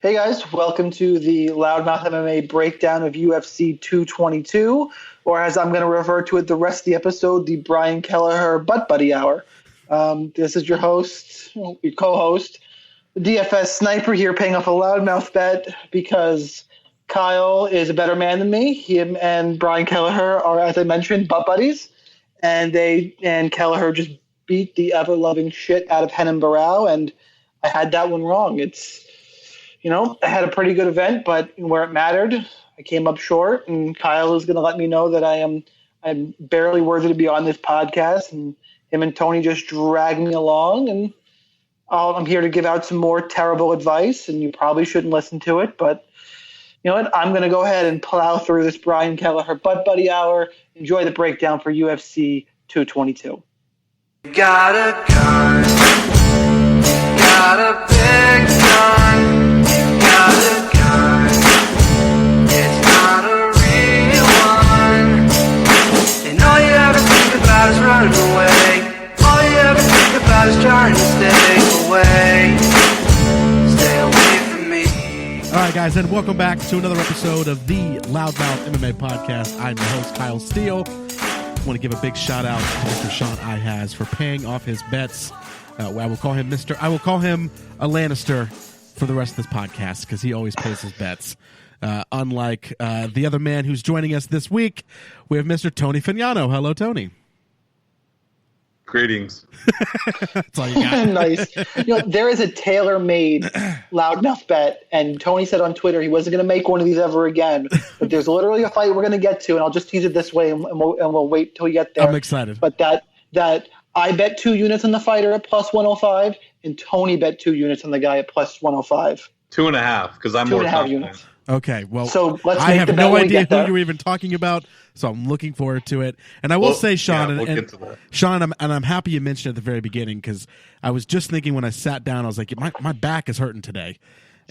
Hey guys, welcome to the LoudMouth MMA breakdown of UFC 222, or as I'm going to refer to it the rest of the episode, the Brian Kelleher Butt Buddy Hour. This is your host, your co-host, the DFS Sniper here, paying off a LoudMouth bet because Kyle is a better man than me. Him and Brian Kelleher are, as I mentioned, butt buddies, and Kelleher just beat the ever-loving shit out of Henan Barao, and I had that one wrong. I had a pretty good event, but where it mattered, I came up short, and Kyle is going to let me know that I'm barely worthy to be on this podcast, and him and Tony just dragged me along, and I'm here to give out some more terrible advice, and you probably shouldn't listen to it, but you know what? I'm going to go ahead and plow through this Brian Kelleher Butt Buddy Hour. Enjoy the breakdown for UFC 222. Got a gun, got a big gun. It's not a real one. And all you ever think about is running away. All you ever think about is trying to stay away. Stay away from me. All right, guys, and welcome back to another episode of the LoudMouth MMA podcast. I'm your host, Kyle Steele. I want to give a big shout out to Mr. Sean Ihaz for paying off his bets. I will call him a Lannister for the rest of this podcast because he always pays his bets. Unlike the other man who's joining us this week, we have Mr. Tony Fagnano. Hello, Tony. Greetings. That's all you got. Nice. There is a tailor-made LoudMouth bet, and Tony said on Twitter he wasn't going to make one of these ever again. But there's literally a fight we're going to get to, and I'll just tease it this way, and we'll wait till we get there. I'm excited. But that I bet 2 units on the fighter at plus 105, and Tony bet 2 units on the guy at plus 105. 2.5, because I'm more confident. Units. Okay, well, so let's I make have the bet no idea who there. you were even talking about, so I'm looking forward to it. And I will say, Sean, Sean, I'm happy you mentioned it at the very beginning because I was just thinking when I sat down, I was like, my back is hurting today.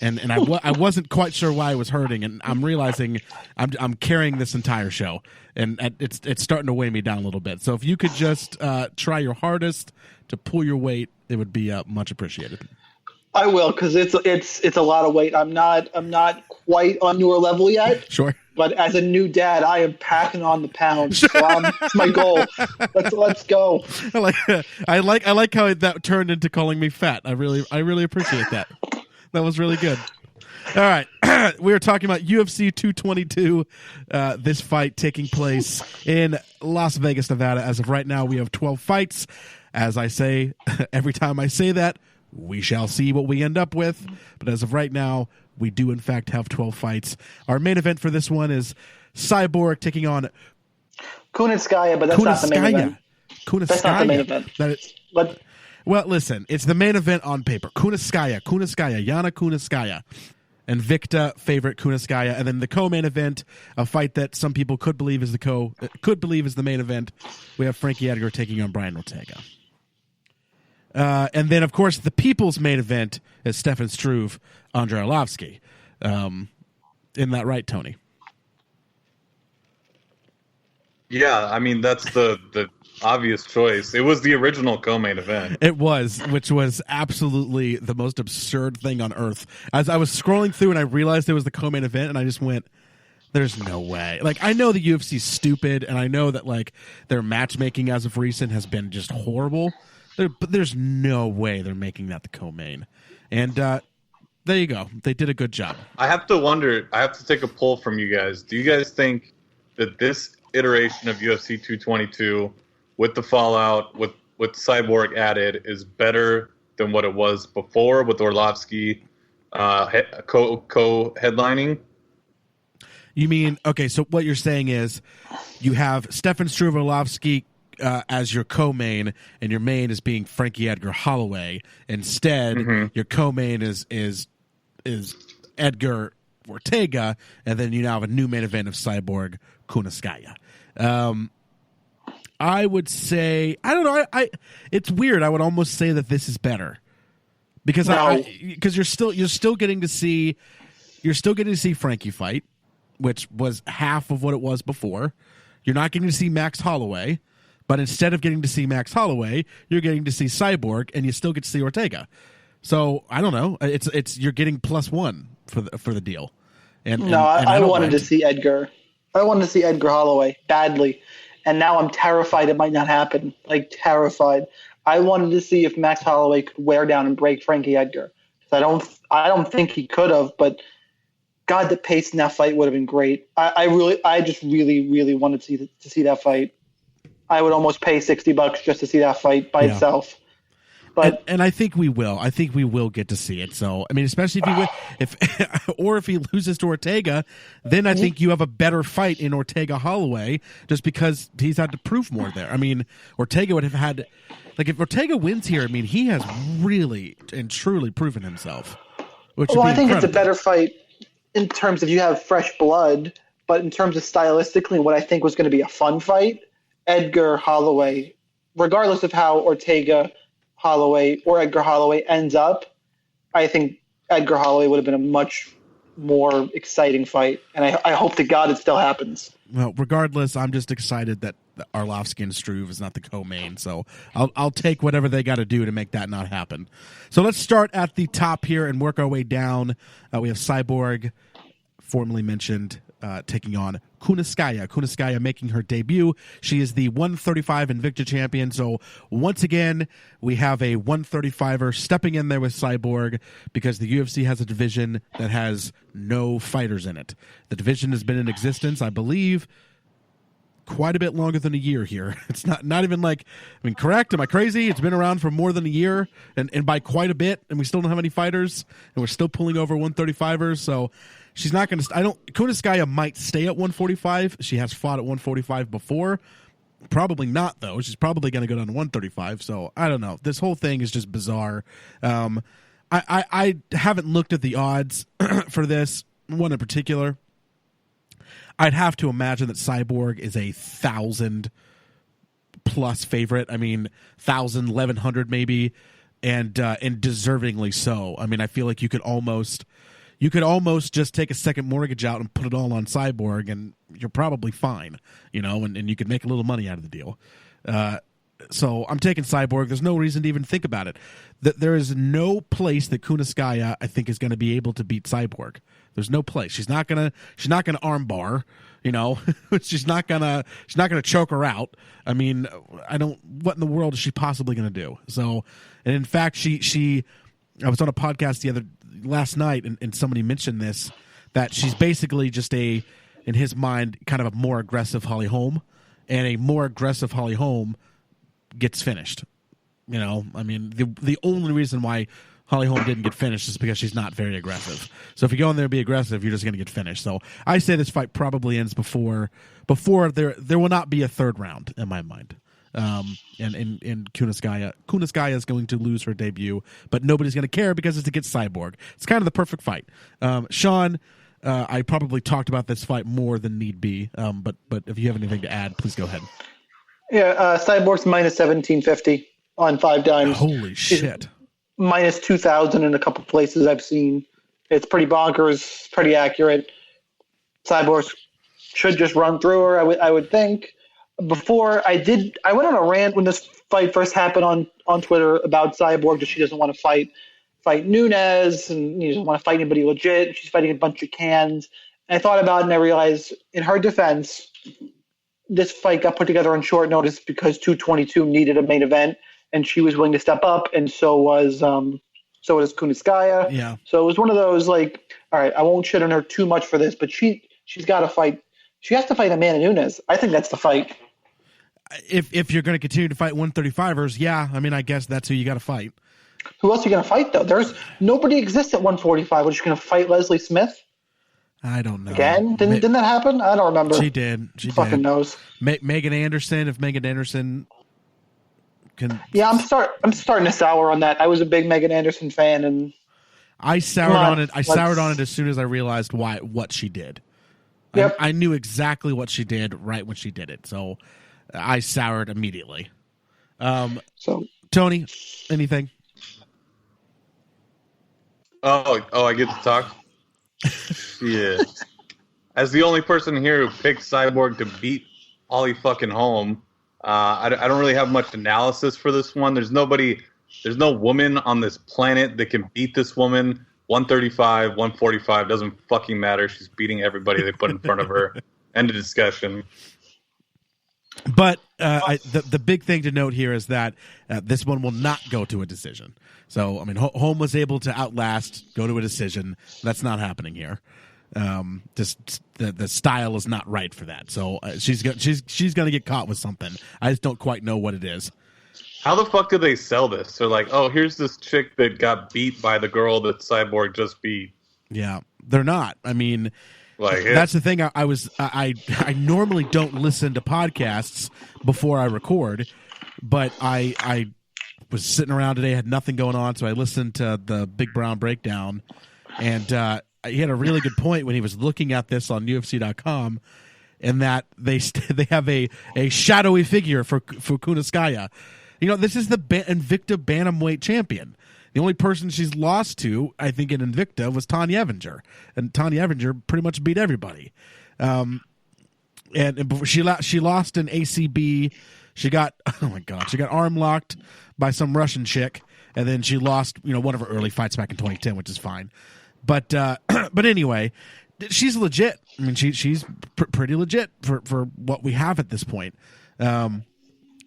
And I wasn't quite sure why it was hurting, and I'm realizing I'm carrying this entire show, and it's starting to weigh me down a little bit. So if you could just try your hardest to pull your weight, it would be much appreciated. I will, because it's a lot of weight. I'm not quite on your level yet. Sure. But as a new dad, I am packing on the pounds. So it's my goal. Let's go. I like how that turned into calling me fat. I really appreciate that. That was really good. All right. We were talking about UFC 222, this fight taking place in Las Vegas, Nevada. As of right now, we have 12 fights. As I say, every time I say that, we shall see what we end up with. But as of right now, we do, in fact, have 12 fights. Our main event for this one is Cyborg taking on Kunitskaya, but that's not the main event. That's not the main event. Well, listen, it's the main event on paper. Kunitskaya, Yana Kunitskaya. And Victor favorite Kunitskaya. And then the co-main event, a fight that some people could believe is the main event. We have Frankie Edgar taking on Brian Ortega. And then, of course, the people's main event is Stefan Struve, Andrei Arlovski. Isn't that right, Tony? Yeah, I mean, that's the obvious choice. It was the original co-main event. It was, which was absolutely the most absurd thing on earth. As I was scrolling through and I realized it was the co-main event, and I just went, there's no way. Like, I know the UFC's stupid, and I know that, like, their matchmaking as of recent has been just horrible. But there's no way they're making that the co-main. And there you go. They did a good job. I have to take a poll from you guys. Do you guys think that this iteration of UFC 222, with the fallout, with Cyborg added, is better than what it was before with Arlovski co-headlining? You mean, okay, so what you're saying is you have Stefan Struve Arlovski as your co-main, and your main is being Frankie Edgar Holloway. Instead, your co-main is Edgar Ortega, and then you now have a new main event of Cyborg Kunitskaya. I would say, I don't know. It's weird. I would almost say that this is better because you're still getting to see Frankie fight, which was half of what it was before. You're not getting to see Max Holloway. But instead of getting to see Max Holloway, you're getting to see Cyborg, and you still get to see Ortega. So I don't know. It's you're getting +1 for the deal. And No, I don't wanted mind. to see Edgar. I wanted to see Edgar Holloway badly, and now I'm terrified it might not happen. Like terrified. I wanted to see if Max Holloway could wear down and break Frankie Edgar. I don't think he could have, but God, the pace in that fight would have been great. I just really wanted to see that fight. I would almost pay $60 just to see that fight by itself. But and I think we will. I think we will get to see it. So I mean, especially if he loses to Ortega, then I think you have a better fight in Ortega Holloway, just because he's had to prove more there. I mean, Ortega would have had, like, if Ortega wins here, I mean, he has really and truly proven himself. Which well, would be I think incredible. it's a better fight in terms of you have fresh blood, but in terms of stylistically, what I think was going to be a fun fight, Edgar Holloway, regardless of how Ortega Holloway or Edgar Holloway ends up, I think Edgar Holloway would have been a much more exciting fight, and I hope to God it still happens. Well, regardless, I'm just excited that Arlovsky and Struve is not the co-main, so I'll take whatever they got to do to make that not happen. So let's start at the top here and work our way down. We have Cyborg, formerly mentioned, taking on Kuniskaya. Kuniskaya making her debut. She is the 135 Invicta champion. So once again, we have a 135er stepping in there with Cyborg because the UFC has a division that has no fighters in it. The division has been in existence, I believe, quite a bit longer than a year here. It's not even like, I mean, correct? Am I crazy? It's been around for more than a year and by quite a bit, and we still don't have any fighters, and we're still pulling over 135ers. So she's not going to, Kuniskaya might stay at 145. She has fought at 145 before. Probably not, though. She's probably going to go down to 135. So I don't know. This whole thing is just bizarre. I haven't looked at the odds for this one in particular. I'd have to imagine that Cyborg is 1,000 plus favorite. I mean, 1,000, 1,100 maybe, and deservingly so. I mean, I feel like you could almost just take a second mortgage out and put it all on Cyborg, and you're probably fine, and you could make a little money out of the deal. So I'm taking Cyborg. There's no reason to even think about it. There is no place that Kuniskaya, I think, is going to be able to beat Cyborg. There's no place. She's not gonna armbar. She's not gonna choke her out. I mean, what in the world is she possibly gonna do? So, and in fact, I was on a podcast last night, and somebody mentioned this, that she's basically just in his mind, kind of a more aggressive Holly Holm, and a more aggressive Holly Holm gets finished. I mean, the only reason why Holly Holm didn't get finished is because she's not very aggressive. So if you go in there and be aggressive, you're just going to get finished. So I say this fight probably ends before there will not be a third round in my mind. And Kuniskaya is going to lose her debut, but nobody's going to care because it's against Cyborg. It's kind of the perfect fight. Sean, I probably talked about this fight more than need be, but if you have anything to add, please go ahead. Yeah, Cyborg's minus 1750 on 5 dimes. Holy shit. Minus 2,000 in a couple places I've seen. It's pretty bonkers, pretty accurate. Cyborg should just run through her, I would think. Before I went on a rant when this fight first happened on Twitter about Cyborg, that she doesn't want to fight Nunes, and she doesn't want to fight anybody legit. She's fighting a bunch of cans. And I thought about it, and I realized, in her defense, this fight got put together on short notice because 222 needed a main event, and she was willing to step up, and so was Kuniskaya. Yeah. So it was one of those, like, all right, I won't shit on her too much for this, but she's got to fight. She has to fight Amanda Nunes. I think that's the fight. If you're going to continue to fight 135ers, yeah, I mean, I guess that's who you got to fight. Who else are you going to fight, though? There's nobody exists at 145. Was she going to fight Leslie Smith? I don't know. Again? Didn't that happen? I don't remember. She did. She fucking did. knows. Megan Anderson. If Megan Anderson can. Yeah, I'm starting to sour on that. I was a big Megan Anderson fan, and I soured on it. I soured on it as soon as I realized what she did. Yep. I knew exactly what she did right when she did it, so I soured immediately. So Tony, anything? Oh, I get to talk? Yeah. As the only person here who picked Cyborg to beat Holly fucking Holm, I don't really have much analysis for this one. There's no woman on this planet that can beat this woman. 135, 145, doesn't fucking matter. She's beating everybody they put in front of her. End of discussion. But the big thing to note here is that this one will not go to a decision. So, I mean, Holm was able to outlast, go to a decision. That's not happening here. Just the style is not right for that. So she's going to get caught with something. I just don't quite know what it is. How the fuck do they sell this? They're like, oh, here's this chick that got beat by the girl that Cyborg just beat. Yeah, they're not. I mean, like that's the thing. I normally don't listen to podcasts before I record, but I was sitting around today, had nothing going on, so I listened to the Big Brown Breakdown, and he had a really good point when he was looking at this on UFC.com, and that they have a shadowy figure for Kunitskaya. You know, this is the Invicta Bantamweight champion. The only person she's lost to, I think, in Invicta was Tanya Evinger. And Tanya Evinger pretty much beat everybody. And she lost in ACB. She got, oh my God, she got arm locked by some Russian chick. And then she lost, one of her early fights back in 2010, which is fine. But anyway, she's legit. I mean, she's pretty legit for what we have at this point.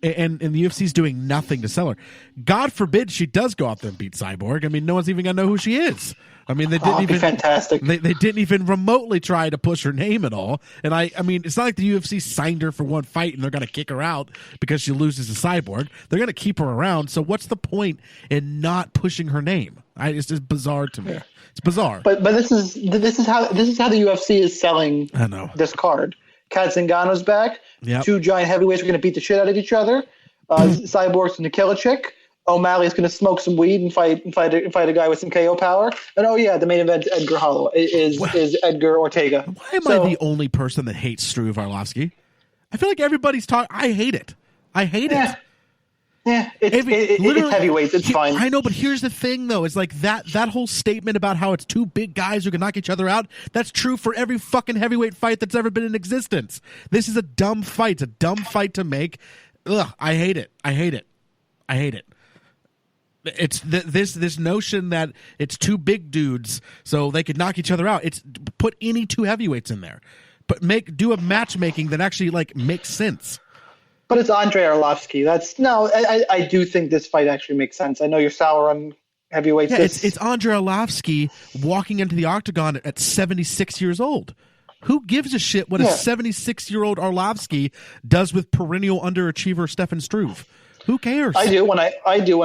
And the UFC's doing nothing to sell her. God forbid she does go out there and beat Cyborg. I mean, no one's even gonna know who she is. I mean, they didn't even fantastic. They didn't even remotely try to push her name at all. And I mean, it's not like the UFC signed her for one fight and they're gonna kick her out because she loses to Cyborg. They're gonna keep her around. So what's the point in not pushing her name? It's just bizarre to me. It's bizarre. But this is how the UFC is selling. I know this card. Kat Zingano's back. Yep. Two giant heavyweights are going to beat the shit out of each other. Cyborg's going to kill a chick. O'Malley's going to smoke some weed and fight a guy with some KO power. And oh yeah, the main event Edgar Holloway is Edgar Ortega. Why am I the only person that hates Struve Arlovsky? I feel like everybody's talking. I hate it. it. Yeah, it's heavyweights. It's fine. I know, but here's the thing, though. It's like that whole statement about how it's two big guys who can knock each other out. That's true for every fucking heavyweight fight that's ever been in existence. This is a dumb fight. It's a dumb fight to make. Ugh, I hate it. It's this notion that it's two big dudes so they could knock each other out. It's put any two heavyweights in there, but do a matchmaking that actually makes sense. But it's Andrei Arlovsky. I do think this fight actually makes sense. I know you're sour on heavyweights. Yeah, it's Andrei Arlovsky walking into the octagon at 76 years old. Who gives a shit what a 76-year-old Arlovsky does with perennial underachiever Stefan Struve? Who cares? I do when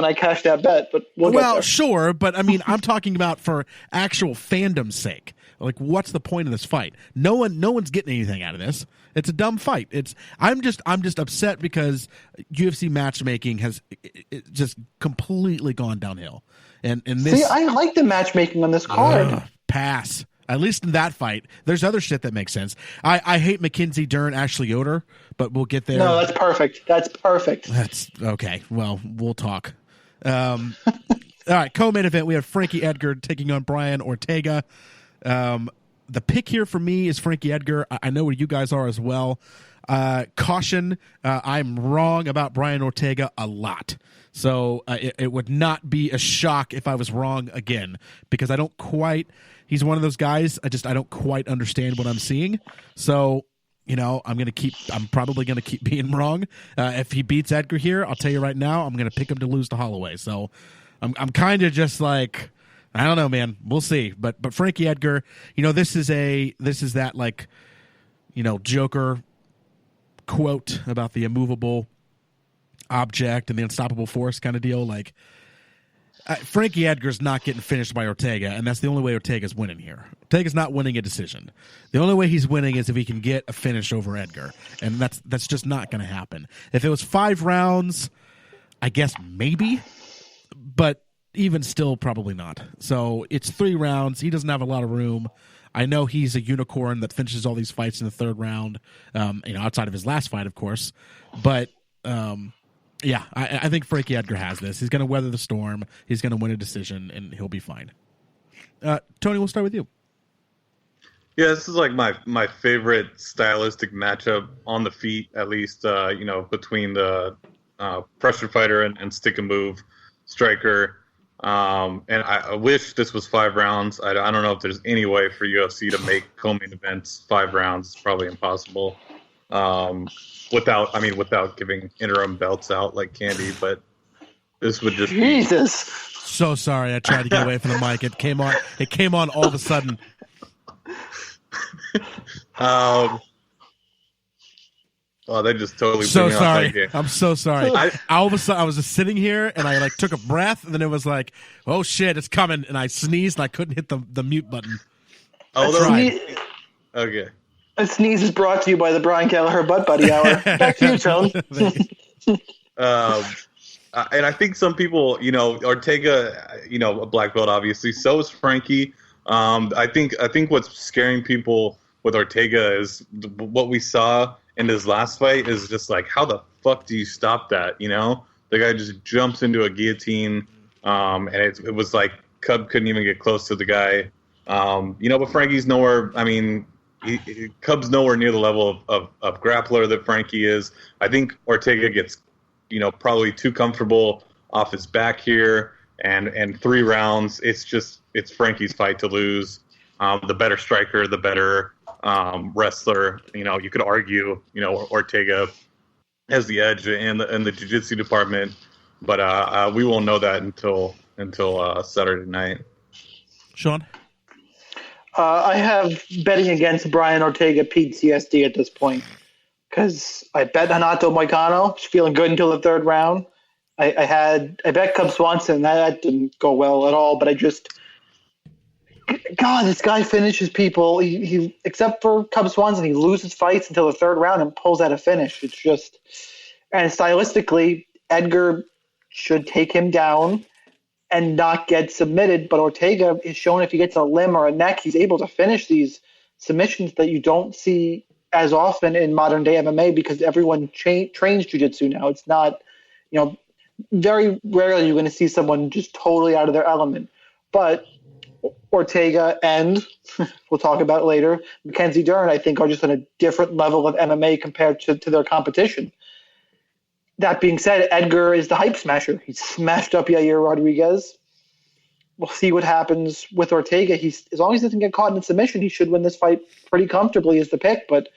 I cash that bet, but well, sure, but I mean, I'm talking about for actual fandom's sake. Like, what's the point of this fight? No one's getting anything out of this. It's a dumb fight. I'm just upset because UFC matchmaking has just completely gone downhill. And this, see, I like the matchmaking on this card. Pass. At least in that fight, there's other shit that makes sense. I hate Mackenzie Dern, Ashley Yoder, but we'll get there. No, that's perfect. That's okay. Well, we'll talk. All right, co-main event. We have Frankie Edgar taking on Brian Ortega. The pick here for me is Frankie Edgar. I know where you guys are as well. Caution, I'm wrong about Brian Ortega a lot. So it would not be a shock if I was wrong again, because I don't quite – he's one of those guys, I don't quite understand what I'm seeing. So, I'm probably going to keep being wrong. If he beats Edgar here, I'll tell you right now, I'm going to pick him to lose to Holloway. So I'm kind of just like – I don't know, man. We'll see. But Frankie Edgar, this is that Joker quote about the immovable object and the unstoppable force kind of deal. Like, Frankie Edgar's not getting finished by Ortega, and that's the only way Ortega's winning here. Ortega's not winning a decision. The only way he's winning is if he can get a finish over Edgar, and that's just not going to happen. If it was 5 rounds, I guess maybe, but even still, probably not. So it's 3 rounds. He doesn't have a lot of room. I know he's a unicorn that finishes all these fights in the 3rd round, outside of his last fight, of course. But, I think Frankie Edgar has this. He's going to weather the storm. He's going to win a decision, and he'll be fine. Tony, we'll start with you. Yeah, this is like my favorite stylistic matchup on the feet, at least, between the pressure fighter and stick and move striker. And I wish this was 5 rounds. I don't know if there's any way for UFC to make co-main events 5 rounds. It's probably impossible. Without giving interim belts out like candy, but this would just be Jesus. So sorry, I tried to get away from the mic. It came on all of a sudden. Oh, they just totally So threw me off sorry. that game. I'm so sorry. All of a sudden, I was just sitting here and I took a breath, and then it was like, "Oh shit, it's coming!" And I sneezed, and I couldn't hit the mute button. Oh, tried. Okay. A sneeze is brought to you by the Brian Kelleher Butt Buddy Hour. Back to you, Tone. And I think some people, Ortega, a black belt, obviously. So is Frankie. I think what's scaring people with Ortega is what we saw in his last fight is just like, how the fuck do you stop that? The guy just jumps into a guillotine, and it was like Cub couldn't even get close to the guy. But Frankie's nowhere. I mean, Cub's nowhere near the level of grappler that Frankie is. I think Ortega gets, probably too comfortable off his back here, and 3 rounds. It's Frankie's fight to lose. The better striker, the better wrestler. You could argue, Ortega has the edge in the jiu-jitsu department, but we won't know that until Saturday night. Sean? I have betting against Brian Ortega PTSD at this point because I bet Renato Moicano. He's feeling good until the 3rd round. I bet Cub Swanson. That didn't go well at all, but God, this guy finishes people. He except for Cub Swanson, he loses fights until the 3rd round and pulls out a finish. It's just, and stylistically, Edgar should take him down and not get submitted. But Ortega is shown if he gets a limb or a neck, he's able to finish these submissions that you don't see as often in modern day MMA because everyone trains jiu-jitsu now. It's not, very rarely you're going to see someone just totally out of their element. But Ortega and we'll talk about it later, Mackenzie Dern, I think, are just on a different level of MMA compared to their competition. That being said, Edgar is the hype smasher. He smashed up Yair Rodriguez. We'll see what happens with Ortega. As long as he doesn't get caught in submission, he should win this fight pretty comfortably as the pick, but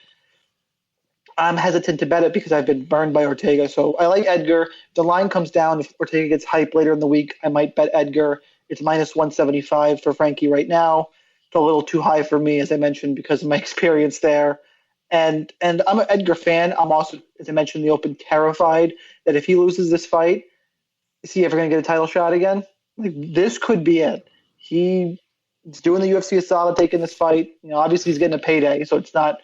I'm hesitant to bet it because I've been burned by Ortega. So I like Edgar. If the line comes down, if Ortega gets hype later in the week, I might bet Edgar. It's minus 175 for Frankie right now. It's a little too high for me, as I mentioned, because of my experience there. And I'm an Edgar fan. I'm also, as I mentioned in the open, terrified that if he loses this fight, is he ever going to get a title shot again? Like, this could be it. He's doing the UFC a solid taking this fight. Obviously he's getting a payday, so it's not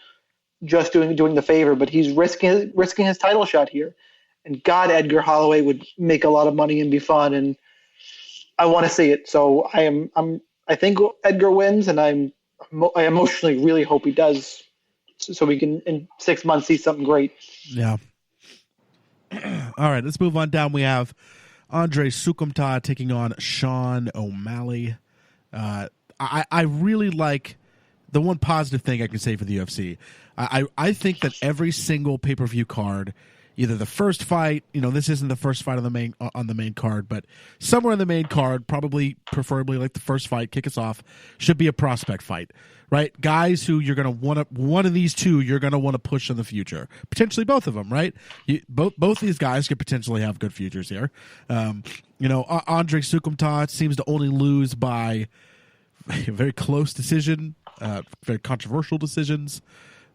just doing the favor, but he's risking his title shot here. And God, Edgar Holloway would make a lot of money and be fun, and I want to see it. So I think Edgar wins, and I emotionally really hope he does, so we can in 6 months see something great. Yeah. All right, let's move on down. We have Andre Sukumta taking on Sean O'Malley. I really like the one positive thing I can say for the UFC. I think that every single pay-per-view card, either the first fight, this isn't the first fight on the main card, but somewhere in the main card, preferably like the first fight, kick us off, should be a prospect fight, right? Guys who you're going to want to, one of these two, you're going to want to push in the future. Potentially both of them, right? Both these guys could potentially have good futures here. Andre Sukumta seems to only lose by a very close decision, very controversial decisions.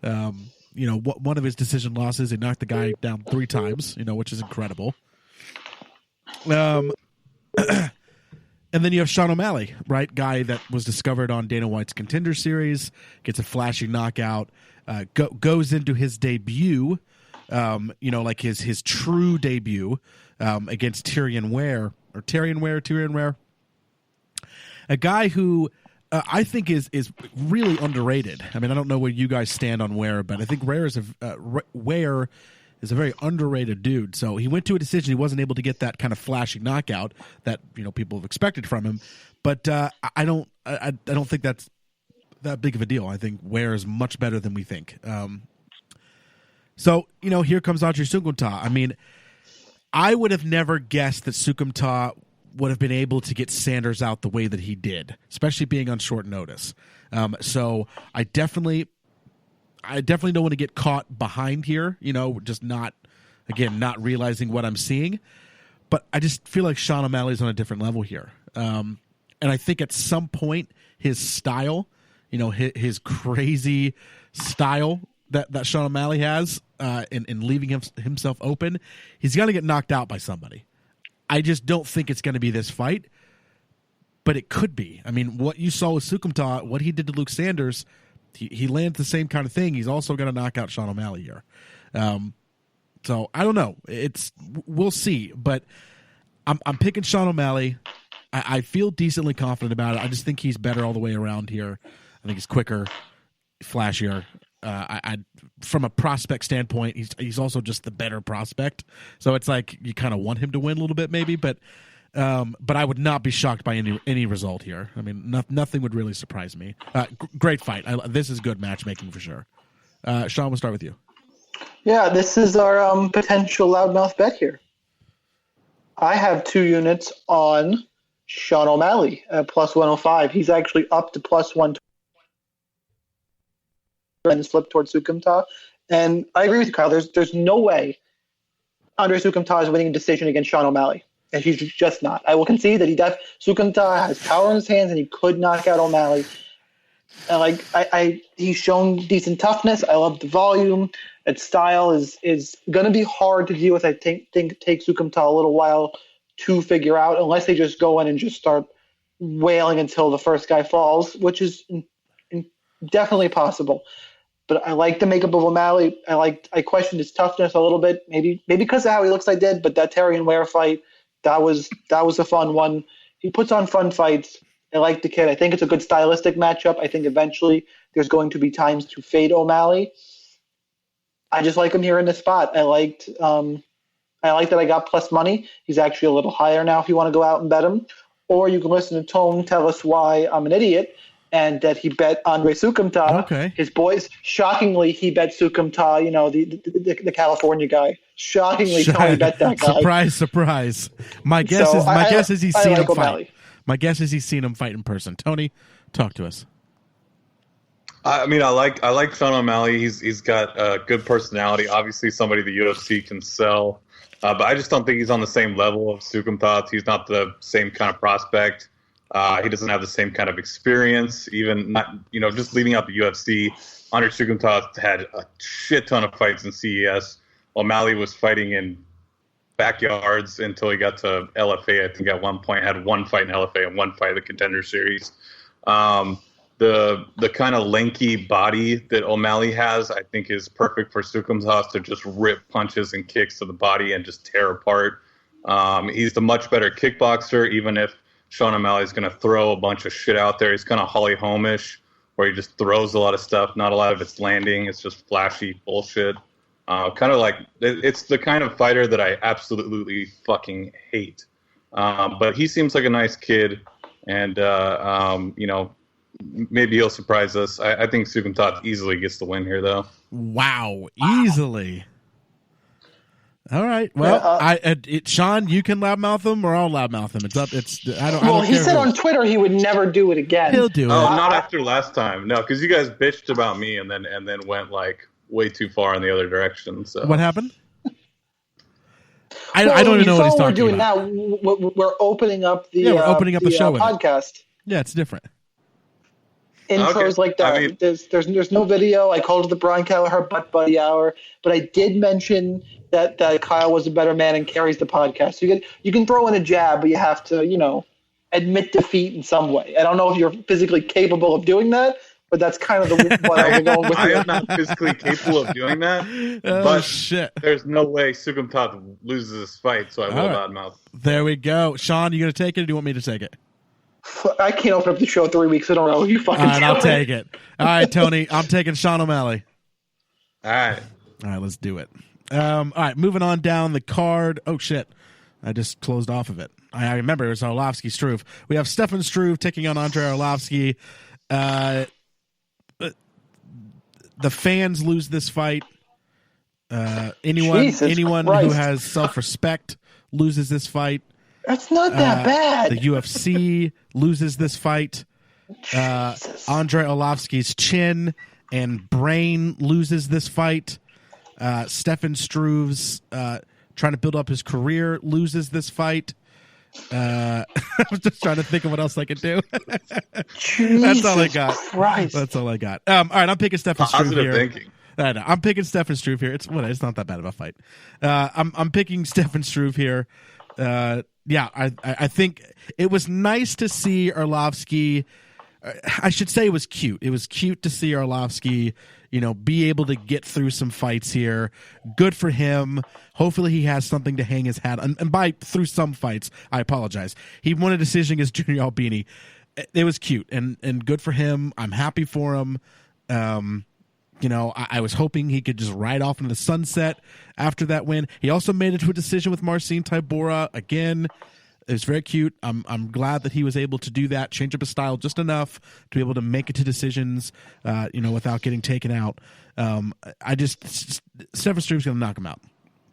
One of his decision losses, he knocked the guy down 3 times, which is incredible. And then you have Sean O'Malley, right? Guy that was discovered on Dana White's Contender Series, gets a flashy knockout, goes into his debut, like his true debut against Tyrion Ware, a guy who I think is really underrated. I mean, I don't know where you guys stand on Ware, but I think Ware is a very underrated dude. So he went to a decision. He wasn't able to get that kind of flashy knockout that people have expected from him. But I don't think that's that big of a deal. I think Ware is much better than we think. So here comes Andre Sukumta. I mean, I would have never guessed that Sukumta would have been able to get Sanders out the way that he did, especially being on short notice. So I definitely don't want to get caught behind here, just not realizing what I'm seeing. But I just feel like Sean O'Malley's on a different level here. And I think at some point his style, his crazy style that Sean O'Malley has in leaving himself open, he's going to get knocked out by somebody. I just don't think it's going to be this fight, but it could be. I mean, what you saw with Sukumta, what he did to Luke Sanders, he landed the same kind of thing. He's also going to knock out Sean O'Malley here. So I don't know. We'll see, but I'm picking Sean O'Malley. I feel decently confident about it. I just think he's better all the way around here. I think he's quicker, flashier. From a prospect standpoint, he's also just the better prospect. So it's like you kind of want him to win a little bit, maybe. But I would not be shocked by any result here. I mean, nothing would really surprise me. Great fight. This is good matchmaking for sure. Sean, we'll start with you. Yeah, this is our potential loudmouth bet here. I have 2 units on Sean O'Malley at plus 105. He's actually up to plus 120. And flip towards Sukumta. And I agree with you, Kyle. There's no way Andre Sukumta is winning a decision against Sean O'Malley. And he's just not. I will concede that Sukumta has power in his hands and he could knock out O'Malley. And he's shown decent toughness. I love the volume. Its style is going to be hard to deal with. I think take Sukumta a little while to figure out, unless they just go in and just start wailing until the first guy falls, which is definitely possible. But I like the makeup of O'Malley. I questioned his toughness a little bit, maybe because of how he looks. I did, but that Terrion Ware fight, that was a fun one. He puts on fun fights. I like the kid. I think it's a good stylistic matchup. I think eventually there's going to be times to fade O'Malley. I just like him here in this spot. I like that I got plus money. He's actually a little higher now if you want to go out and bet him. Or you can listen to Tone tell us why I'm an idiot and that he bet Andre Sukumta. Okay. His boys, shockingly, he bet Sukumta, the California guy. Shockingly, Tony bet that guy. Surprise. My guess is he's seen him fight. My guess is he's seen him fight in person. Tony, talk to us. I mean, I like Sean O'Malley. He's got a good personality. Obviously, somebody the UFC can sell. But I just don't think he's on the same level of Sukumta. He's not the same kind of prospect. He doesn't have the same kind of experience. Even not, just leading out the UFC, Andre Sukumta had a shit ton of fights in CES. O'Malley was fighting in backyards until he got to LFA. I think at one point had one fight in LFA and one fight in the Contender Series. The kind of lanky body that O'Malley has, I think, is perfect for Sukumta to just rip punches and kicks to the body and just tear apart. He's the much better kickboxer, even if Sean O'Malley is going to throw a bunch of shit out there. He's kind of Holly Holmish, where he just throws a lot of stuff. Not a lot of it's landing. It's just flashy bullshit. Kind of like it's the kind of fighter that I absolutely fucking hate. But he seems like a nice kid, and maybe he'll surprise us. I think Sukumta easily gets the win here, though. Wow, easily. All right. Well, Sean, you can loudmouth him, or I'll loudmouth him. It's up. I don't he said on Twitter he would never do it again. He'll do it. Oh, not after last time. No, because you guys bitched about me and then went like way too far in the other direction. So what happened? I don't even know what he's talking about. Now we're opening up the we're opening up the show podcast. Yeah, it's different. Intros like that. I mean, there's no video. I called it the Brian Kelleher Butt Buddy Hour, but I did mention that Kyle was a better man and carries the podcast. So you can throw in a jab, but you have to admit defeat in some way. I don't know if you're physically capable of doing that, but that's kind of what I'm going with. I am not physically capable of doing that. But shit, there's no way Sukumta loses this fight, so I will loudmouth. There we go. Sean, you gonna take it, or do you want me to take it? I can't open up the show 3 weeks in a row. You fucking. All right, I'll take it. All right, Tony, I'm taking Sean O'Malley. All right, let's do it. All right, moving on down the card. Oh shit, I just closed off of it. I remember it was Arlovsky Struve. We have Stefan Struve taking on Andrei Arlovsky. The fans lose this fight. Anyone Christ. who has self-respect loses this fight. That's not that bad. The UFC loses this fight. Andrei Arlovsky's chin and brain loses this fight. Stefan Struve's trying to build up his career loses this fight. I was just trying to think of what else I could do. That's all I got. Christ. That's all I got. All right, I'm picking Stefan Struve Positive here. thinking. I know. I'm picking Stefan Struve here. It's not that bad of a fight. I'm picking Stefan Struve here. I think it was nice to see Arlovsky. I should say it was cute. It was cute to see Arlovsky, be able to get through some fights here. Good for him. Hopefully he has something to hang his hat on. And by through some fights, I apologize. He won a decision against Junior Albini. It was cute and good for him. I'm happy for him. I was hoping he could just ride off into the sunset after that win. He also made it to a decision with Marcin Tybura. Again, it was very cute. I'm glad that he was able to do that, change up his style just enough to be able to make it to decisions, without getting taken out. Stefan Struve's going to knock him out.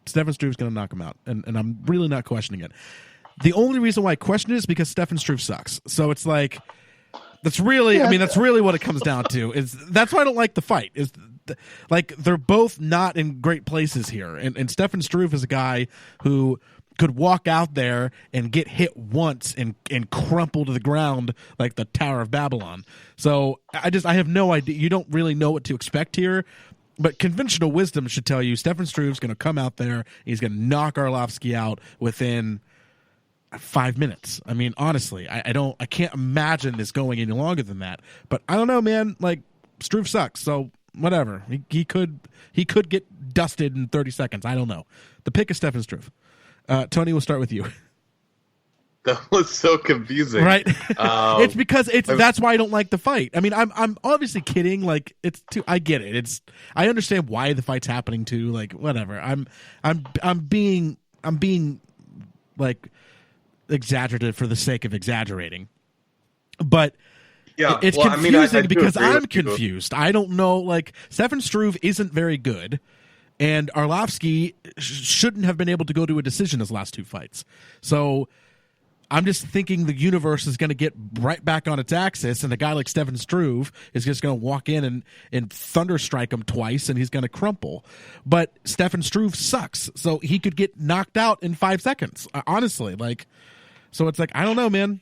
Stefan Struve's going to knock him out, and I'm really not questioning it. The only reason why I question it is because Stefan Struve sucks. So it's like, that's really what it comes down to. That's why I don't like the fight. They're both not in great places here, and Stefan Struve is a guy who could walk out there and get hit once and crumple to the ground like the Tower of Babylon. So I have no idea. You don't really know what to expect here, but conventional wisdom should tell you Stefan Struve's going to come out there. He's going to knock Arlovsky out within 5 minutes. I mean, honestly, I can't imagine this going any longer than that. But I don't know, man. Like, Struve sucks, so whatever. He could get dusted in 30 seconds. I don't know. The pick is Stefan Struve. Tony, we'll start with you. That was so confusing, right? It's because that's why I don't like the fight. I mean, I'm obviously kidding. Like, I get it. I understand why the fight's happening too. Like, whatever. I'm being like exaggerative for the sake of exaggerating, but it's confusing because I'm confused. I don't know. Like, Stefan Struve isn't very good. And Arlovsky shouldn't have been able to go to a decision his last two fights. So I'm just thinking the universe is going to get right back on its axis, and a guy like Stefan Struve is just going to walk in and thunderstrike him twice, and he's going to crumple. But Stefan Struve sucks, so he could get knocked out in 5 seconds, honestly. So it's like, I don't know, man.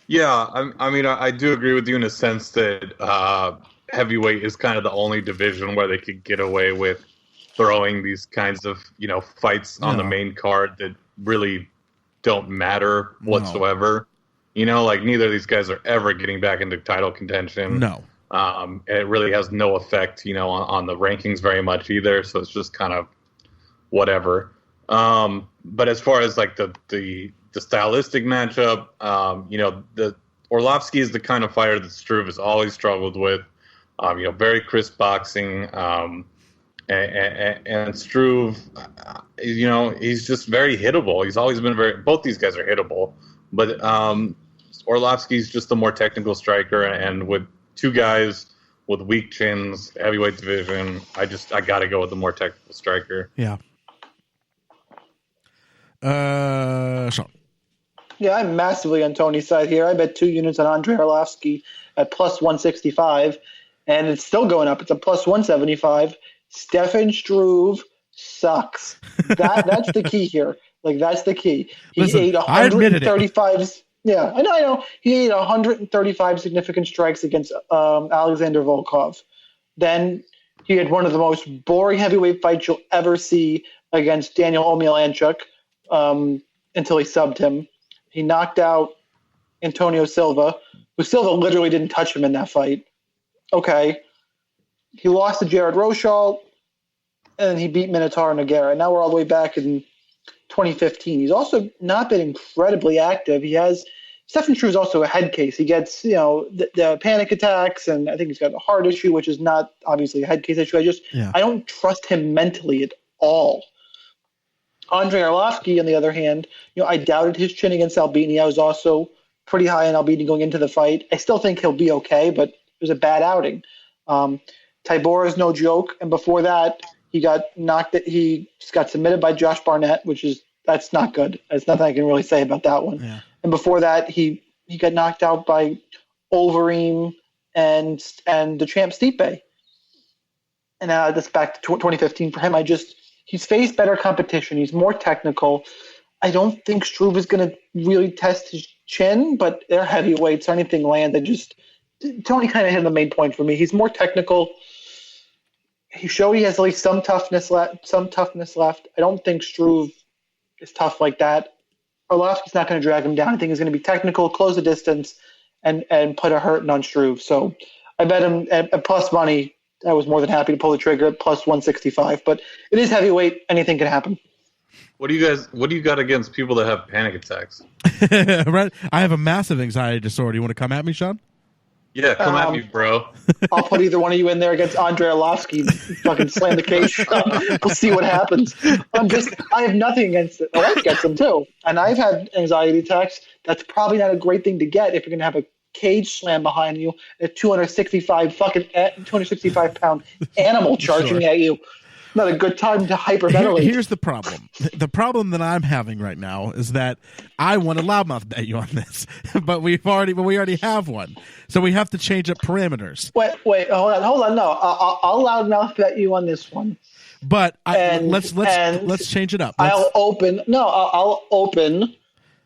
Yeah, I do agree with you in a sense that heavyweight is kind of the only division where they could get away with throwing these kinds of fights on the main card that really don't matter whatsoever. Like, neither of these guys are ever getting back into title contention. No. It really has no effect on the rankings very much either, so it's just kind of whatever. But as far as like the stylistic matchup, the Arlovsky is the kind of fighter that Struve has always struggled with. Very crisp boxing, and Struve, he's just very hittable. He's always been both these guys are hittable, but Arlovsky's just a more technical striker, and with two guys with weak chins, heavyweight division, I got to go with the more technical striker. Yeah. Sean. Yeah, I'm massively on Tony's side here. I bet 2 units on Andrei Arlovsky at plus 165. And it's still going up. It's a plus 175. Stefan Struve sucks. That's the key here. Like, that's the key. He ate 135. Yeah, I know. He ate 135 significant strikes against Alexander Volkov. Then he had one of the most boring heavyweight fights you'll ever see against Daniel Omielanchuk until he subbed him. He knocked out Antonio Silva, who Silva literally didn't touch him in that fight. Okay. He lost to Jared Rochal, and he beat Minotaur Nogueira. Now we're all the way back in 2015. He's also not been incredibly active. Stefan Struve is also a head case. He gets, the panic attacks, and I think he's got a heart issue, which is not obviously a head case issue. I don't trust him mentally at all. Andrei Arlovsky, on the other hand, I doubted his chin against Albini. I was also pretty high on Albini going into the fight. I still think he'll be okay, but it was a bad outing. Tybura is no joke, and before that, he got submitted by Josh Barnett, which is that's not good. There's nothing I can really say about that one. Yeah. And before that, he got knocked out by Overeem and the champ Stipe. And that's back to 2015 for him. He's faced better competition. He's more technical. I don't think Struve is going to really test his chin, but they're heavyweights. So anything lands, Tony kind of hit the main point for me. He's more technical. He showed he has at least some toughness left. I don't think Struve is tough like that. Arlovski's not going to drag him down. I think he's going to be technical, close the distance, and put a hurting on Struve. So I bet him at plus money. I was more than happy to pull the trigger at plus 165. But it is heavyweight. Anything can happen. What do you got against people that have panic attacks? Right. I have a massive anxiety disorder. You want to come at me, Sean? Yeah, come at me, bro. I'll put either one of you in there against Andre Arlovski. Fucking slam the cage shut. We'll see what happens. I have nothing against it. I like against them too. And I've had anxiety attacks. That's probably not a great thing to get if you're going to have a cage slam behind you, a 265 pound animal charging at you. Not a good time to hyperventilate. Here's the problem. The problem that I'm having right now is that I want to loudmouth bet you on this, but we already have one, so we have to change up parameters. Wait, hold on. No, I'll loudmouth bet you on this one. But let's change it up. I'll open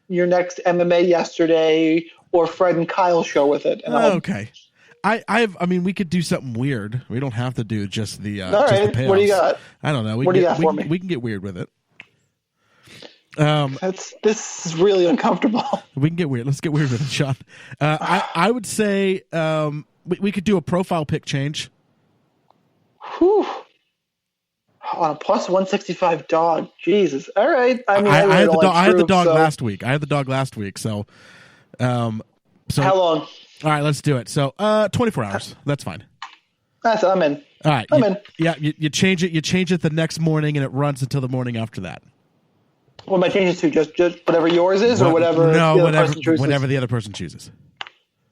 your next MMA yesterday or Fred and Kyle show with it. Okay. I mean, we could do something weird. We don't have to do just the. All right. Just the what do you got? I don't know. What do you got for me? We can get weird with it. This is really uncomfortable. We can get weird. Let's get weird with it, Sean. I would say we could do a profile pick change. Whew. On a plus 165 dog. Jesus. All right. I mean, I had the dog last week. I had the dog last week. So how long? All right, let's do it. So, 24 hours. That's fine. I'm in. All right. I'm in. Yeah, you change it. You change it the next morning, and it runs until the morning after that. What am I changing to? Just whatever yours is, or whatever? No, the other person chooses? whatever the other person chooses.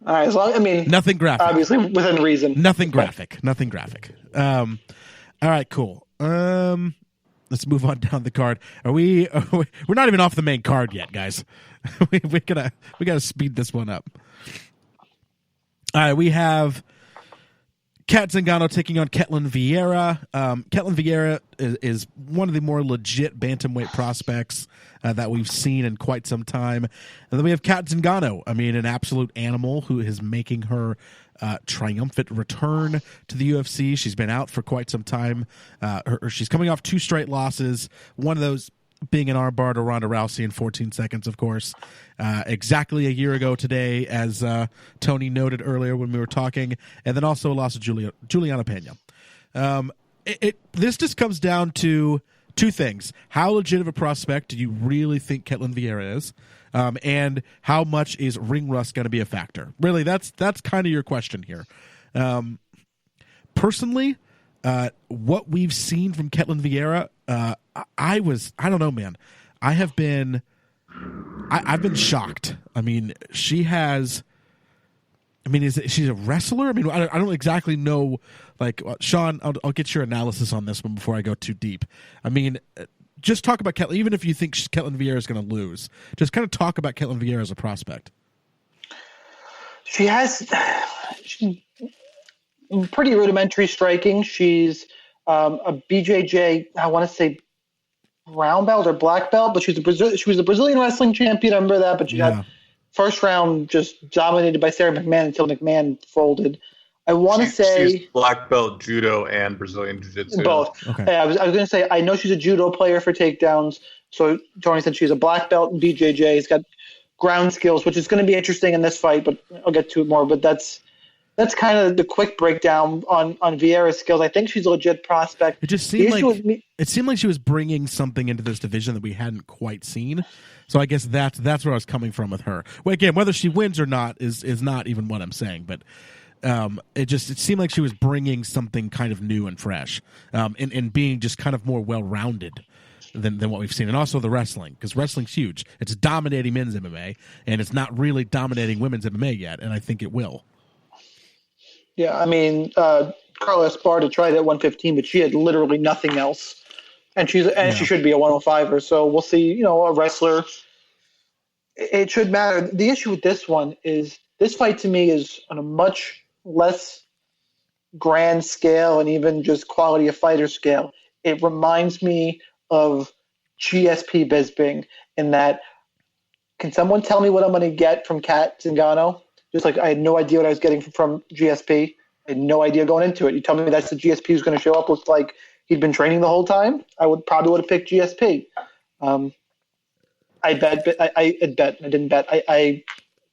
All right. Nothing graphic. Obviously, within reason. Nothing graphic. Nothing graphic. All right. Cool. Let's move on down the card. We're not even off the main card yet, guys. we gotta speed this one up. All right, we have Kat Zingano taking on Ketlin Vieira. Ketlin Vieira is one of the more legit bantamweight prospects that we've seen in quite some time. And then we have Kat Zingano, an absolute animal who is making her triumphant return to the UFC. She's been out for quite some time. She's coming off 2 straight losses, one of those being an armbar to Ronda Rousey in 14 seconds, of course. Exactly a year ago today, as Tony noted earlier when we were talking, and then also a loss of Juliana Pena. This just comes down to 2 things. How legit of a prospect do you really think Ketlin Vieira is? And how much is ring rust going to be a factor? Really, that's kind of your question here. Personally, what we've seen from Ketlin Vieira, I don't know, man. I've been shocked. She's a wrestler? I don't exactly know. Sean, I'll get your analysis on this one before I go too deep. Just talk about Ketlin, even if you think Ketlin Vieira is going to lose. Just kind of talk about Ketlin Vieira as a prospect. She's pretty rudimentary striking. She's a BJJ, I want to say brown belt or black belt, but she was a Brazilian wrestling champion. I remember that, but she got first round just dominated by Sarah McMahon until McMahon folded. I want to say she's black belt judo and Brazilian jiu-jitsu. Both. Okay. I was going to say I know she's a judo player for takedowns. So Tony said she's a black belt in BJJ. She's got ground skills, which is going to be interesting in this fight, but I'll get to it more. But that's kind of the quick breakdown on Vieira's skills. I think she's a legit prospect. It just seemed like she was bringing something into this division that we hadn't quite seen. So I guess that's where I was coming from with her. Well, again, whether she wins or not is not even what I'm saying, but it seemed like she was bringing something kind of new and fresh, and being just kind of more well-rounded than what we've seen. And also the wrestling, because wrestling's huge. It's dominating men's MMA, and it's not really dominating women's MMA yet, and I think it will. Yeah, Carla Esparta tried at 115, but she had literally nothing else. and she should be a 105er. So we'll see. A wrestler. It should matter. The issue with this one is this fight to me is on a much less grand scale and even just quality of fighter scale. It reminds me of GSP Bisping in that, can someone tell me what I'm going to get from Kat Zingano? Just like I had no idea what I was getting from GSP. I had no idea going into it. You tell me that's the GSP who's going to show up, looks like he'd been training the whole time, I would have picked GSP. I didn't bet. I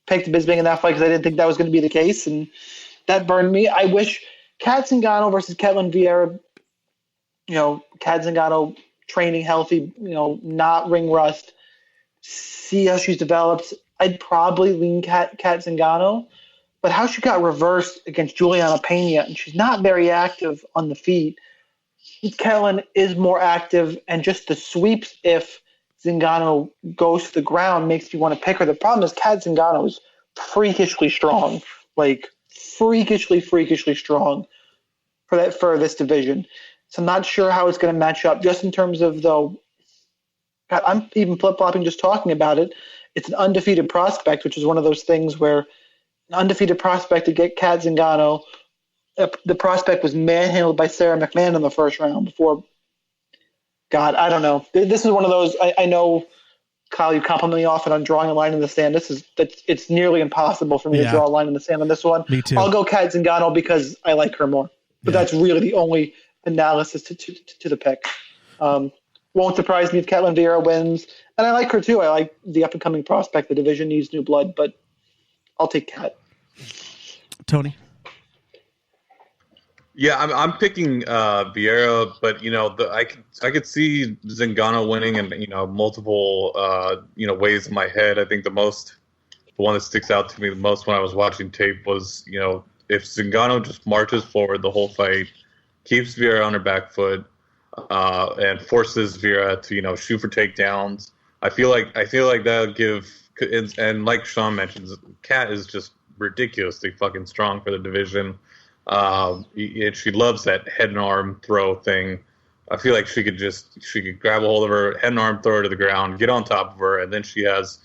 picked Bisping in that fight because I didn't think that was going to be the case, and that burned me. I wish Kat Zingano versus Ketlin Vieira, Kat Zingano training healthy, not ring rust, see how she's developed. I'd probably lean Kat Zingano, but how she got reversed against Juliana Pena, and she's not very active on the feet. Ketlin is more active, and just the sweeps, if Zingano goes to the ground, makes me want to pick her. The problem is Kat Zingano is freakishly strong, like freakishly strong for this division. So I'm not sure how it's going to match up. Just in terms of, though, I'm even flip-flopping just talking about it. It's an undefeated prospect, which is one of those things where an undefeated prospect to get Kat Zingano, the prospect was manhandled by Sarah McMahon in the first round before. God, I don't know. This is one of those. I know, Kyle, you compliment me often on drawing a line in the sand. It's nearly impossible for me to draw a line in the sand on this one. Me too. I'll go Kat Zingano because I like her more. But that's really the only analysis to the pick. Won't surprise me if Ketlin Vieira wins, and I like her too. I like the up and coming prospect. The division needs new blood, but I'll take Kat. Tony. Yeah, I'm picking Vieira, but I could see Zingano winning in multiple ways in my head. I think the one that sticks out to me the most when I was watching tape was if Zingano just marches forward the whole fight, keeps Vieira on her back foot, and forces Vieira to shoot for takedowns. I feel like that'll give, and like Sean mentions, Kat is just ridiculously fucking strong for the division. She loves that head and arm throw thing. I feel like she could grab a hold of her head and arm, throw her to the ground, get on top of her, and then she does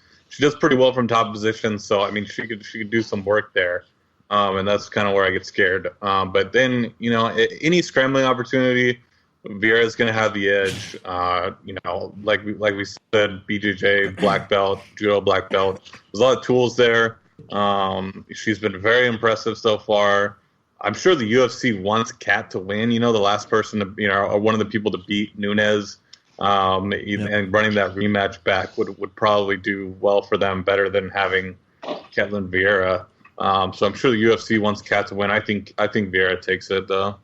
pretty well from top position. So I mean, she could do some work there, and that's kind of where I get scared. But then any scrambling opportunity, Vieira's going to have the edge. Like we said, BJJ black belt, judo black belt. There's a lot of tools there. She's been very impressive so far. I'm sure the UFC wants Kat to win. The last person to, or one of the people to beat Nunes, and running that rematch back would probably do well for them, better than having Ketlin Vieira. So I'm sure the UFC wants Kat to win. I think Vieira takes it though.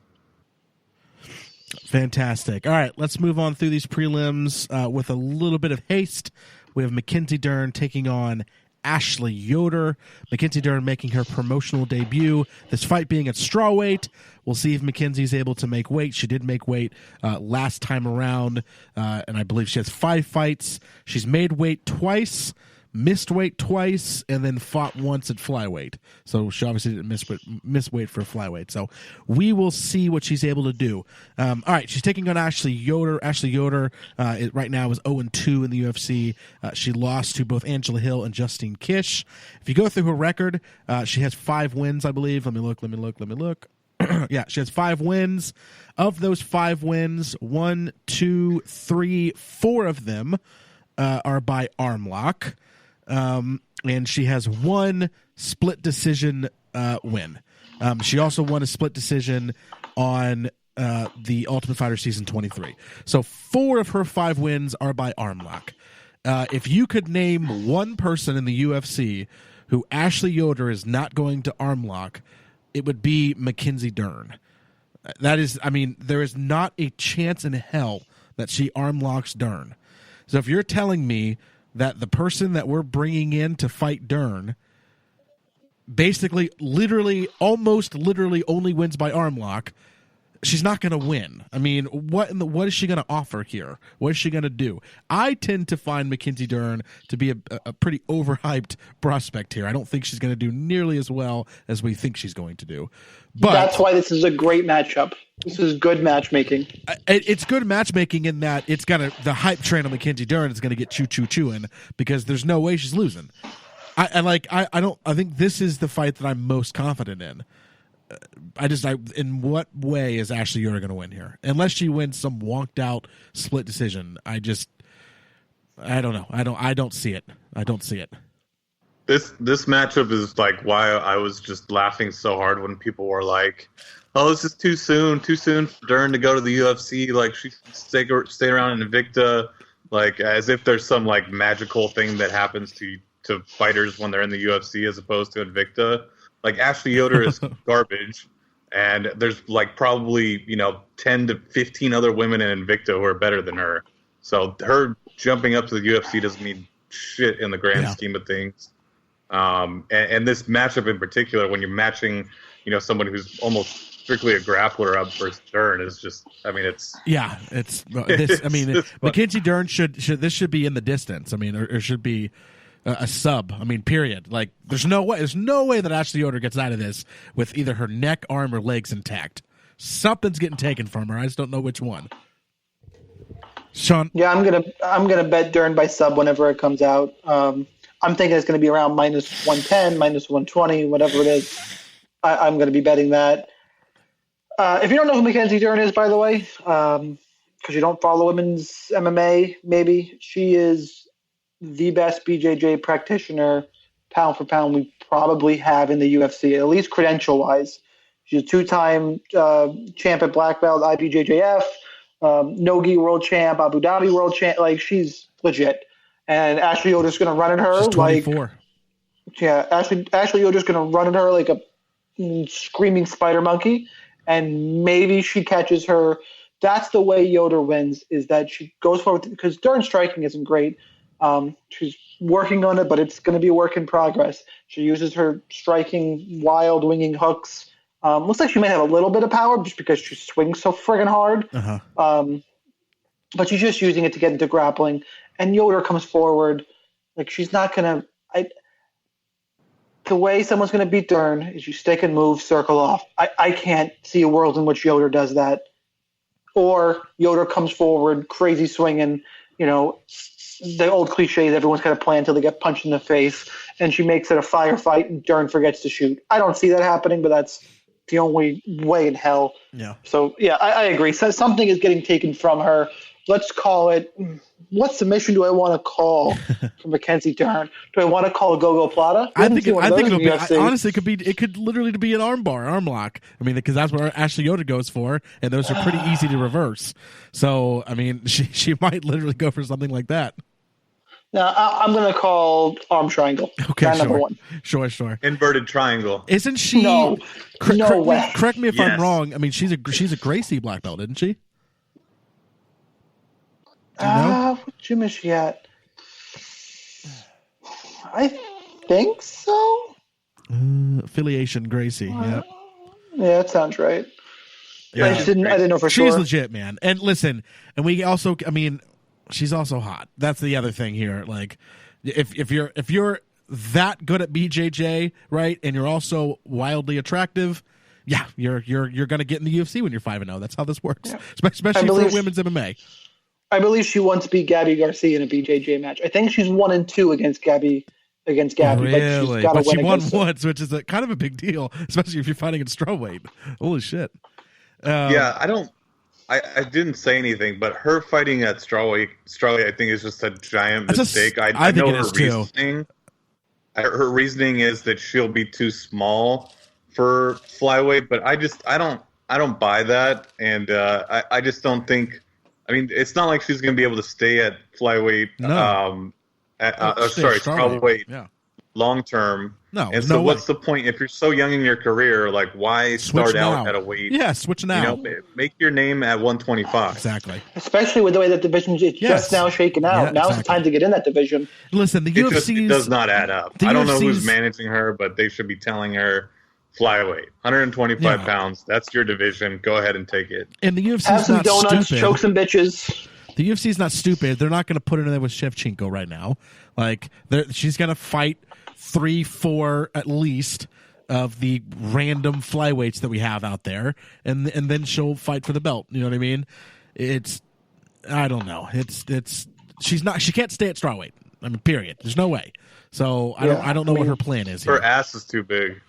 Fantastic. All right, let's move on through these prelims with a little bit of haste. We have Mackenzie Dern taking on Ashley Yoder. Mackenzie Dern making her promotional debut. This fight being at strawweight. We'll see if Mackenzie's able to make weight. She did make weight last time around, and I believe she has 5 fights. She's made weight twice, missed weight twice, and then fought once at flyweight. So she obviously didn't miss weight for flyweight. So we will see what she's able to do. All right, she's taking on Ashley Yoder. Ashley Yoder right now is 0-2 in the UFC. She lost to both Angela Hill and Justine Kish. If you go through her record, she has 5 wins, I believe. Let me look. Yeah, she has 5 wins. Of those 5 wins, 1, 2, 3, 4 of them are by arm lock. And she has 1 split decision win. She also won a split decision on the Ultimate Fighter Season 23. So 4 of her 5 wins are by arm lock. If you could name one person in the UFC who Ashley Yoder is not going to arm lock, it would be Mackenzie Dern. That is, there is not a chance in hell that she arm locks Dern. So if you're telling me that the person that we're bringing in to fight Dern basically, almost literally only wins by arm lock, she's not going to win. What is she going to offer here? What is she going to do? I tend to find Mackenzie Dern to be a pretty overhyped prospect here. I don't think she's going to do nearly as well as we think she's going to do. But that's why this is a great matchup. This is good matchmaking. It's good matchmaking in that it's got the hype train on Mackenzie Dern is going to get chewing because there's no way she's losing. I think this is the fight that I'm most confident in. In what way is Ashley Yoder going to win here? Unless she wins some wonked out split decision, I don't know. I don't see it. I don't see it. This matchup is like why I was just laughing so hard when people were like, "Oh, this is too soon for Dern to go to the UFC. Like she stay around in Invicta, like as if there's some like magical thing that happens to fighters when they're in the UFC as opposed to Invicta. Like Ashley Yoder is garbage, and there's like probably 10 to 15 other women in Invicta who are better than her. So her jumping up to the UFC doesn't mean shit in the grand scheme of things. And this matchup in particular, when you're matching, someone who's almost strictly a grappler up versus Dern is just, it's this. Mackenzie Dern should be in the distance. Or should be a sub. Period. Like there's no way that Ashley Yoder gets out of this with either her neck, arm, or legs intact. Something's getting taken from her. I just don't know which one. Sean? Yeah, I'm gonna bet Dern by sub whenever it comes out. I'm thinking it's going to be around minus 110, minus 120, whatever it is. I'm going to be betting that. If you don't know who Mackenzie Dern is, by the way, because you don't follow women's MMA, maybe, she is the best BJJ practitioner, pound for pound, we probably have in the UFC, at least credential-wise. She's a two-time champ at black belt, IBJJF, Nogi world champ, Abu Dhabi world champ. Like, she's legit. And Ashley Yoder's going to run at her. She's 24. Ashley Yoder's going to run at her like a screaming spider monkey, and maybe she catches her. That's the way Yoder wins, is that she goes forward, because Dern's striking isn't great. She's working on it, but it's going to be a work in progress. She uses her striking, wild winging hooks. Looks like she may have a little bit of power just because she swings so friggin' hard. But she's just using it to get into grappling. And Yoder comes forward. Like, she's not going to – the way someone's going to beat Dern is you stick and move, circle off. I can't see a world in which Yoder does that. Or Yoder comes forward, crazy swinging, the old cliches, everyone's got a plan until they get punched in the face, and she makes it a firefight and Dern forgets to shoot. I don't see that happening, but that's the only way in hell. Yeah. So, yeah, I agree. So something is getting taken from her. Let's call it – what submission do I want to call for Mackenzie Dern? Do I want to call a Go-Go Plata? I think it'll be honestly. It could literally be an arm lock. Because that's what Ashley Yoder goes for, and those are pretty easy to reverse. So she might literally go for something like that. No, I'm going to call arm triangle. Okay, number one. Sure. Inverted triangle. Isn't she? No way. Correct me if I'm wrong. She's a Gracie black belt, isn't she? What gym is she at? I think so. Affiliation Gracie. Yeah, that sounds right. Yeah. I didn't know for sure. She's legit, man. And listen, and we also, she's also hot. That's the other thing here. Like, if you're that good at BJJ, right, and you're also wildly attractive, yeah, you're gonna get in the UFC when you're 5-0. That's how this works, especially for women's MMA. I believe she once beat Gabby Garcia in a BJJ match. I think she's 1-2 against Gabby. Really? But she won once, which is kind of a big deal, especially if you're fighting in strawweight. Holy shit! I didn't say anything, but her fighting at strawweight, I think is just a giant mistake. I think know it is reasoning. Her reasoning is that she'll be too small for flyweight, but I don't buy that, and I just don't think. It's not like she's going to be able to stay at flyweight. No. Strawweight long term. No. And so, what's the point if you're so young in your career? Like, why start out at a weight? Yeah, switch now. Make your name at 125. Exactly. Especially with the way that division is just now shaken out. Yeah, Now's the time to get in that division. Listen, the UFC does not add up. I don't know who's managing her, but they should be telling her. Flyweight, 125 pounds. That's your division. Go ahead and take it. And the UFC have is some not donuts, stupid. choke some bitches. The UFC is not stupid. They're not going to put her in there with Shevchenko right now. Like she's going to fight 3-4 at least of the random flyweights that we have out there, and then she'll fight for the belt. You know what I mean? I don't know. She can't stay at strawweight. I mean, period. There's no way. So I don't know what her plan is here. Her ass is too big.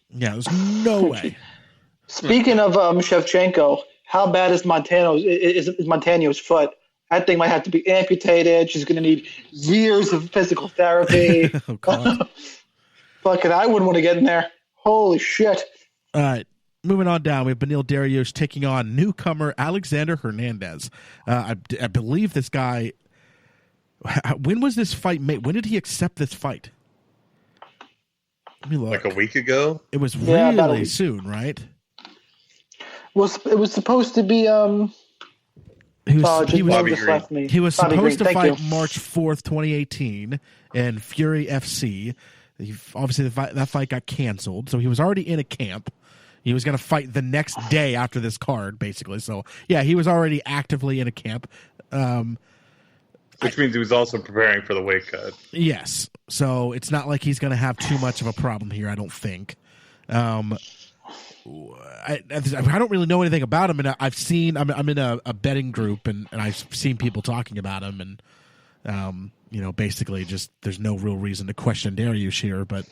Yeah, there's no way. Speaking of Shevchenko, how bad is Montano's foot? That thing might have to be amputated. She's going to need years of physical therapy. Oh, God. Fucking, I wouldn't want to get in there. Holy shit. All right. Moving on down, we have Beneil Dariush taking on newcomer Alexander Hernandez. I believe this guy. When was this fight made? When did he accept this fight? Let me look. Like a week ago? It was really soon, right? It was supposed to be. He was supposed to fight you. March 4th, 2018 in Fury FC. Obviously, that fight got canceled, so he was already in a camp. He was going to fight the next day after this card, basically. So, yeah, he was already actively in a camp. Which means he was also preparing for the weight cut. Yes. So it's not like he's going to have too much of a problem here, I don't think. I don't really know anything about him, and I'm in a betting group, and I've seen people talking about him, and basically just there's no real reason to question Dariush here. But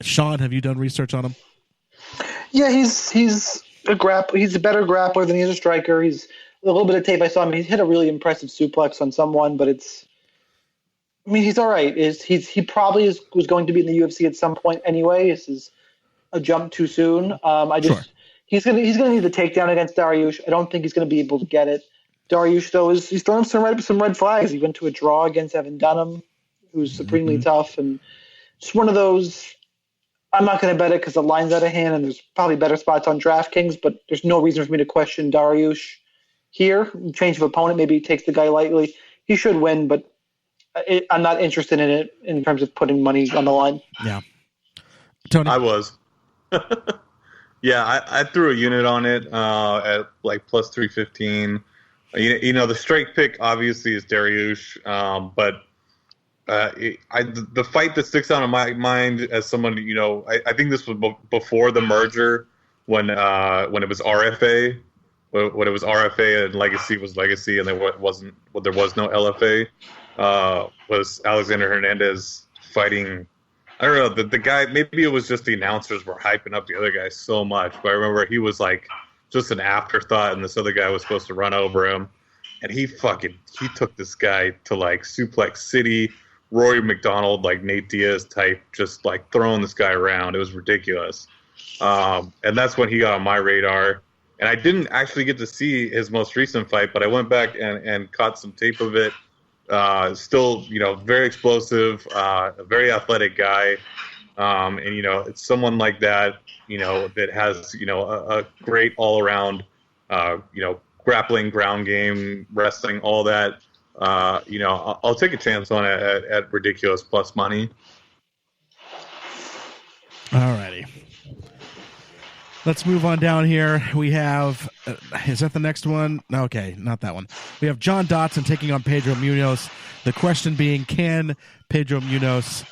Sean, have you done research on him? Yeah, he's a better grappler than he's a striker. He's a little bit of tape I saw him. He's hit a really impressive suplex on someone, but he's all right. He probably was going to be in the UFC at some point anyway. This is a jump too soon. Sure. He's gonna need the takedown against Dariush. I don't think he's gonna be able to get it. Dariush though he's throwing some red flags. He went to a draw against Evan Dunham, who's supremely tough, and just one of those. I'm not going to bet it because the line's out of hand, and there's probably better spots on DraftKings, but there's no reason for me to question Dariush here. Change of opponent, maybe he takes the guy lightly. He should win, but I'm not interested in it in terms of putting money on the line. Yeah. Tony? I was. Yeah, I threw a unit on it at like plus 315. The strike pick obviously is Dariush, but the fight that sticks out in my mind as someone, I think this was before the merger when it was RFA, when it was RFA and Legacy was Legacy, and there was no LFA. Was Alexander Hernandez fighting? I don't know, the guy. Maybe it was just the announcers were hyping up the other guy so much, but I remember he was like just an afterthought, and this other guy was supposed to run over him, and he took this guy to like Suplex City. Rory McDonald, like Nate Diaz type, just like throwing this guy around. It was ridiculous. And that's when he got on my radar. And I didn't actually get to see his most recent fight, but I went back and caught some tape of it. Still, very explosive, a very athletic guy. And, it's someone like that, that has, a great all around, grappling, ground game, wrestling, all that. I'll take a chance on it at ridiculous plus money. Alrighty. Let's move on down here. We have, is that the next one? Okay, not that one. We have John Dotson taking on Pedro Munoz. The question being, can Pedro Munoz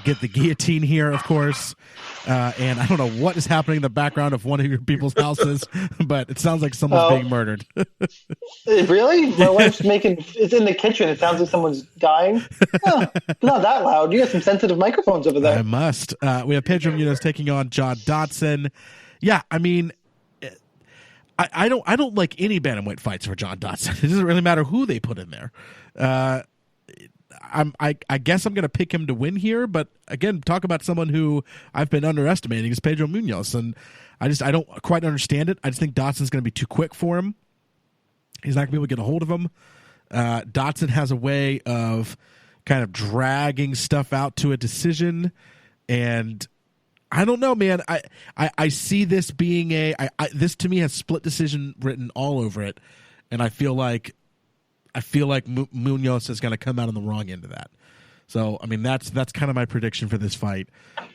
get the guillotine here, of course? And I don't know what is happening in the background of one of your people's houses, but it sounds like someone's being murdered. Really? My wife's it's in the kitchen. It sounds like someone's dying. Oh, not that loud. You have some sensitive microphones over there. I must. We have Pedro Munoz taking on John Dotson. Yeah, I mean, I don't like any bantamweight fights for John Dotson. It doesn't really matter who they put in there. I guess I'm going to pick him to win here, but again, talk about someone who I've been underestimating is Pedro Munoz, and I don't quite understand it. I just think Dotson's going to be too quick for him. He's not going to be able to get a hold of him. Dotson has a way of kind of dragging stuff out to a decision, and I don't know, man. I see this being this to me has split decision written all over it, and I feel like Munoz is going to come out on the wrong end of that. So, I mean, that's kind of my prediction for this fight.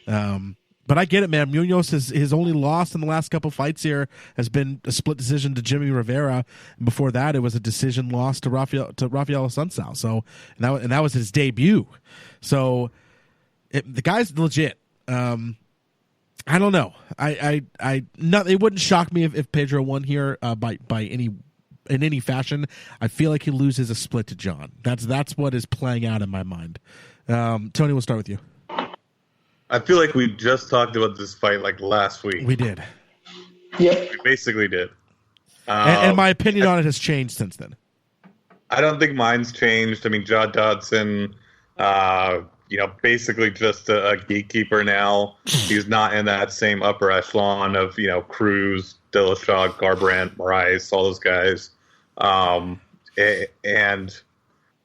But I get it, man. Munoz his only loss in the last couple fights here has been a split decision to Jimmy Rivera. And before that, it was a decision loss to Rafael Sunsao. So, and that was his debut. So, the guy's legit. I don't know. It wouldn't shock me if Pedro won here by any fashion. I feel like he loses a split to John. That's what is playing out in my mind. Tony, we'll start with you. I feel like we just talked about this fight like last week. We did. Yep. We basically did. And my opinion on it has changed since then. I don't think mine's changed. I mean, John Dodson, basically just a gatekeeper now. He's not in that same upper echelon of, Cruz, Dillashaw, Garbrandt, Moraes, all those guys. And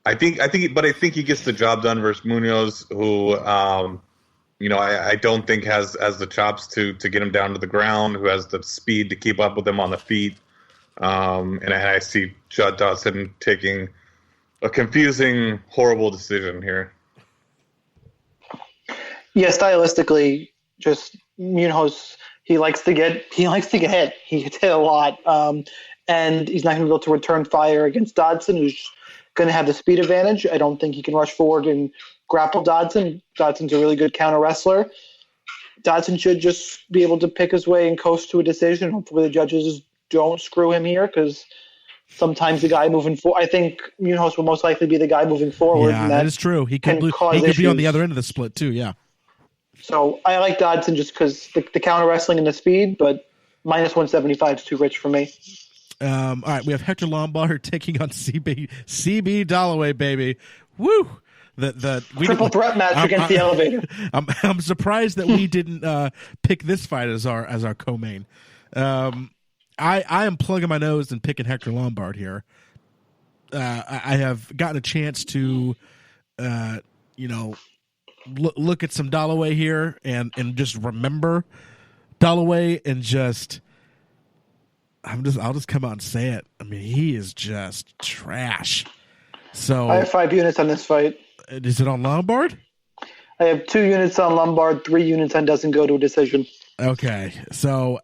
I think he gets the job done versus Munoz, who, I don't think has the chops to get him down to the ground, who has the speed to keep up with him on the feet. And I see Judd Dodson taking a confusing, horrible decision here. Yeah, stylistically, just Munoz, he likes to get hit. He gets hit a lot, and he's not going to be able to return fire against Dodson, who's going to have the speed advantage. I don't think he can rush forward and grapple Dodson. Dodson's a really good counter wrestler. Dodson should just be able to pick his way and coast to a decision. Hopefully, the judges don't screw him here, because sometimes the guy moving forward, I think Munoz will most likely be the guy moving forward. Yeah, that is true. He could be on the other end of the split too. Yeah. So I like Dodson just because the counter wrestling and the speed, but minus 175 is too rich for me. All right, we have Hector Lombard taking on CB Dalloway, baby. Woo! The triple threat match against the Elevator. I'm surprised that we didn't pick this fight as our co-main. I am plugging my nose and picking Hector Lombard here. I have gotten a chance to, look at some Dalloway here and just remember Dalloway and I'll just come out and say it. I mean, he is just trash. So I have 5 units on this fight. Is it on Lombard? I have 2 units on Lombard, 3 units on doesn't go to a decision. Okay, so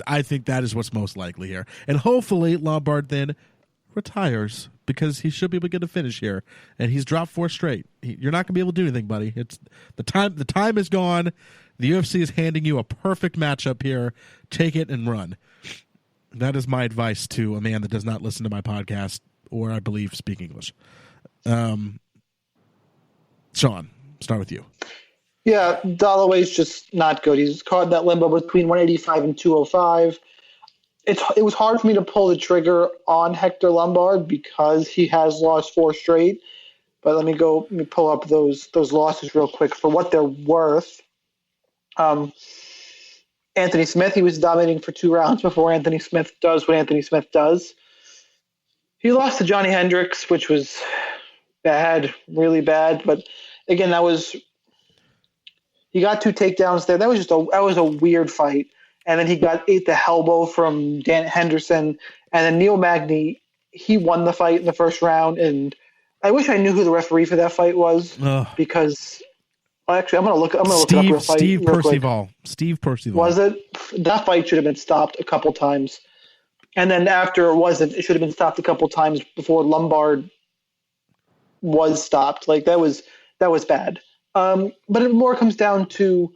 I think that is what's most likely here, and hopefully Lombard then retires because he should be able to get a finish here, and he's dropped 4 straight. You're not going to be able to do anything, buddy. It's the time. The time is gone. The UFC is handing you a perfect matchup here. Take it and run. That is my advice to a man that does not listen to my podcast or, I believe, speak English. Sean, start with you. Yeah, Dalloway's just not good. He's caught in that limbo between 185 and 205. It was hard for me to pull the trigger on Hector Lombard because he has lost 4 straight. But let me pull up those losses real quick for what they're worth. Anthony Smith, he was dominating for 2 rounds before Anthony Smith does what Anthony Smith does. He lost to Johnny Hendricks, which was bad, really bad. But again, he got 2 takedowns there. That was a weird fight. And then he ate the elbow from Dan Henderson. And then Neil Magny, he won the fight in the first round. And I wish I knew who the referee for that fight was because actually I'm gonna look it up real quick. Steve Percival. Steve Percival. Was it? That fight should have been stopped a couple times. And then after it should have been stopped a couple times before Lombard was stopped. Like that was bad. But it more comes down to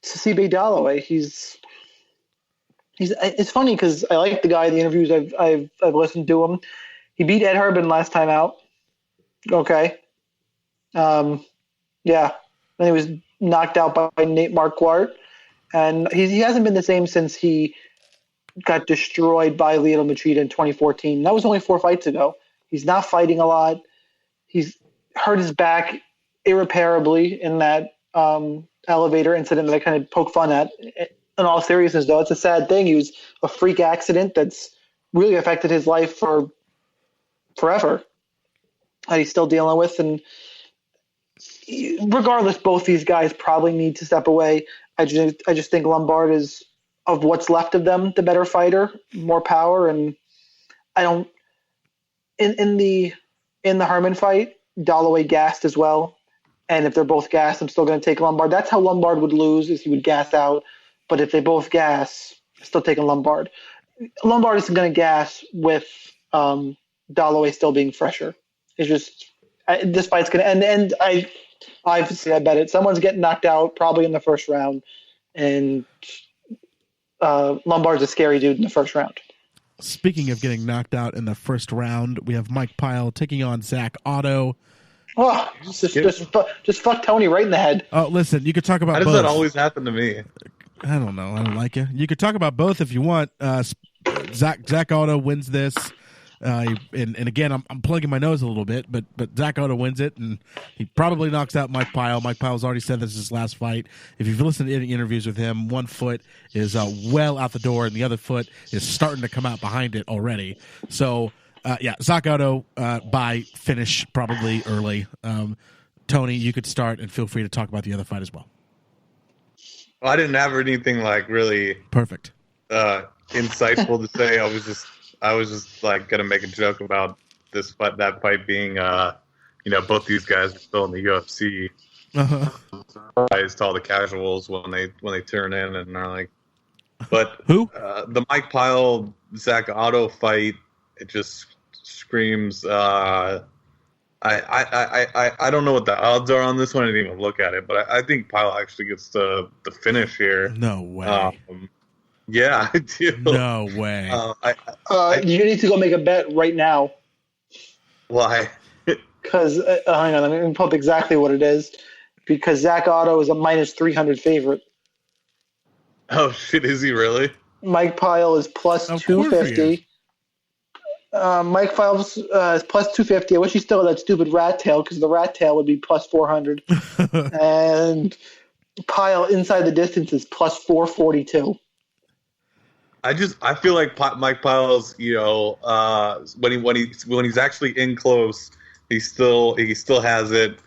CB Dalloway. It's funny because I like the guy. The interviews I've listened to him. He beat Ed Herbin last time out. Okay. Yeah. Then he was knocked out by Nate Marquardt, and he hasn't been the same since he got destroyed by Lyoto Machida in 2014. That was only 4 fights ago. He's not fighting a lot. He's hurt his back irreparably in that elevator incident that I kind of poke fun at. In all seriousness, though, it's a sad thing. He was a freak accident that's really affected his life for forever that he's still dealing with. And regardless, both these guys probably need to step away. I just think Lombard is, of what's left of them, the better fighter, more power. And I don't in the Herman fight, Dalloway gassed as well. And if they're both gassed, I'm still going to take Lombard. That's how Lombard would lose, is he would gas out. But if they both gas, I'm still taking Lombard. Lombard isn't going to gas with Dalloway still being fresher. It's just this fight's going to end. And I bet it. Someone's getting knocked out probably in the first round. and Lombard's a scary dude in the first round. Speaking of getting knocked out in the first round, we have Mike Pyle taking on Zach Otto. Oh, just fuck Tony right in the head. Oh, listen, you could talk about How does both. that always happen to me? I don't know. I don't like you. You could talk about both if you want. Zach Otto wins this. And again, I'm plugging my nose a little bit, but Zach Otto wins it, and he probably knocks out Mike Pyle. Mike Pyle's already said this is his last fight. If you've listened to any interviews with him, one foot is well out the door, and the other foot is starting to come out behind it already. So, Zach Otto by finish, probably early. Tony, you could start, and feel free to talk about the other fight as well. I didn't have anything like really Perfect, insightful to say. I was just like gonna make a joke about that fight being, both these guys are still in the UFC. Surprised to all the casuals when they turn in and are like, but who? The Mike Pyle Zach Otto fight, it just screams. I don't know what the odds are on this one. I didn't even look at it, but I think Pyle actually gets the finish here. No way. Yeah, I do. No way. You need to go make a bet right now. Why? Because, hang on, let me pull up exactly what it is. Because Zach Otto is a minus 300 favorite. Oh, shit, is he really? Mike Pyle is plus 250. Mike Pyle is plus 250. I wish he still had that stupid rat tail, because the rat tail would be plus 400. And Pyle inside the distance is plus 442. I feel like Mike Pyle's, when he's actually in close, he still has it.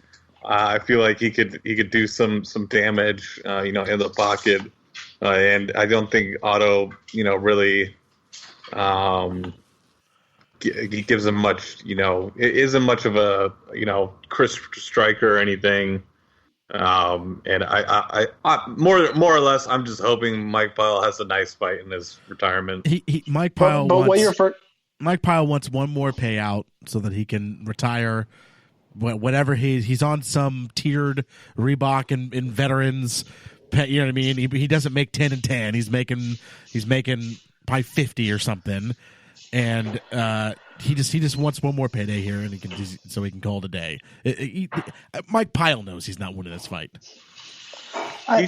I feel like he could do some damage, in the pocket, and I don't think Otto, really, he gives him much. It isn't much of a crisp striker or anything. And I more or less, I'm just hoping Mike Pyle has a nice fight in his retirement. Mike Pyle wants one more payout so that he can retire. Whatever he's on some tiered Reebok and veterans, you know what I mean. He doesn't make 10 and 10. He's making probably 50 or something, and he just wants one more payday here, and he can call it a day. Mike Pyle knows he's not winning this fight. He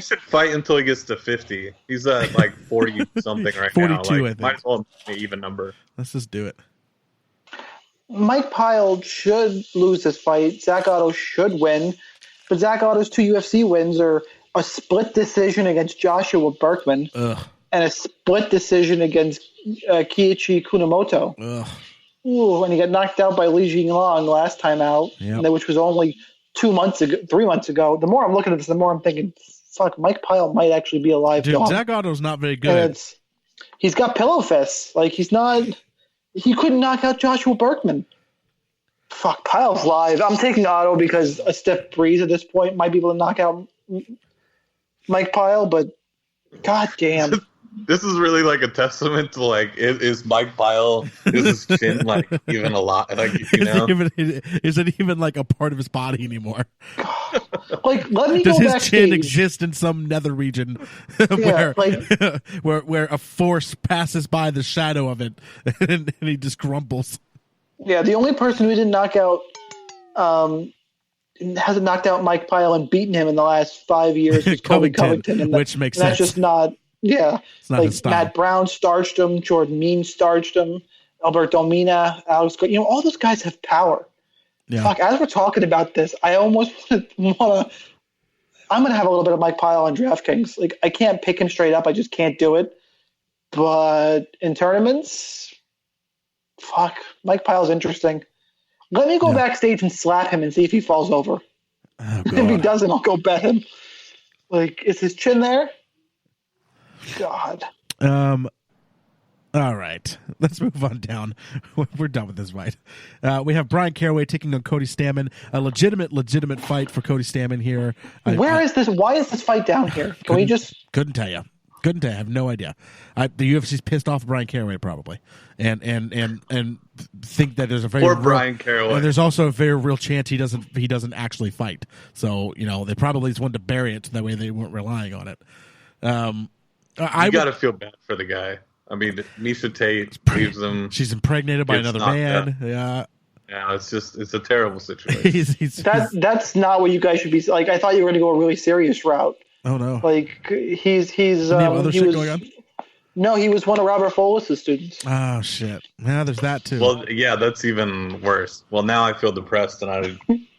should fight until he gets to 50. He's at like 40 something right 42, now. 42, I think. Might as well be an even number. Let's just do it. Mike Pyle should lose this fight. Zach Otto should win. But Zach Otto's 2 UFC wins are a split decision against Joshua Berkman and a split decision against Kiichi Kunamoto. Ooh, and he got knocked out by Li Jinglong last time out, which was only 3 months ago. The more I'm looking at this, the more I'm thinking, fuck, Mike Pyle might actually be alive. Dude, Zach Otto's not very good. He's got pillow fists. Like, he couldn't knock out Joshua Berkman. Fuck, Pyle's live. I'm taking Otto because a stiff breeze at this point might be able to knock out Mike Pyle, but goddamn. This is really like a testament to like, is Mike Pyle, is his chin like even a lot? Like, is it even like a part of his body anymore? Like, let me Does go his backstage. chin exist in some nether region where a force passes by the shadow of it and he just grumbles? Yeah, the only person who didn't knock out hasn't knocked out Mike Pyle and beaten him in the last 5 years is Colby Covington, which makes sense. That's just not. Yeah, it's not like his style. Matt Brown starched him, Jordan Mean starched him, Alberto Mina, Alex. All those guys have power. Yeah. Fuck, as we're talking about this, I almost want to. I'm gonna have a little bit of Mike Pyle on DraftKings. Like, I can't pick him straight up. I just can't do it. But in tournaments, fuck, Mike Pyle's interesting. Let me go backstage and slap him and see if he falls over. Oh, if he doesn't, I'll go bet him. Like, is his chin there? God. All right, let's move on down. We're done with this fight. We have Brian Caraway taking on Cody Stammen. A legitimate fight for Cody Stammen here. Where is this? Why is this fight down here? Can we just? Couldn't tell you. Couldn't tell. I have no idea. The UFC's pissed off Brian Caraway probably, and think that there's a very Brian Caraway. And there's also a very real chance he doesn't actually fight. So they probably just wanted to bury it so that way they weren't relying on it. You got to feel bad for the guy. I mean, Misha Tate leaves him. She's impregnated by another man. Yeah. Yeah, it's a terrible situation. That's not what you guys should be like. I thought you were going to go a really serious route. Oh no! Like he's other shit going on? No, he was one of Robert Folis' students. Oh shit! Yeah, there's that too. Well, yeah, that's even worse. Well, now I feel depressed and I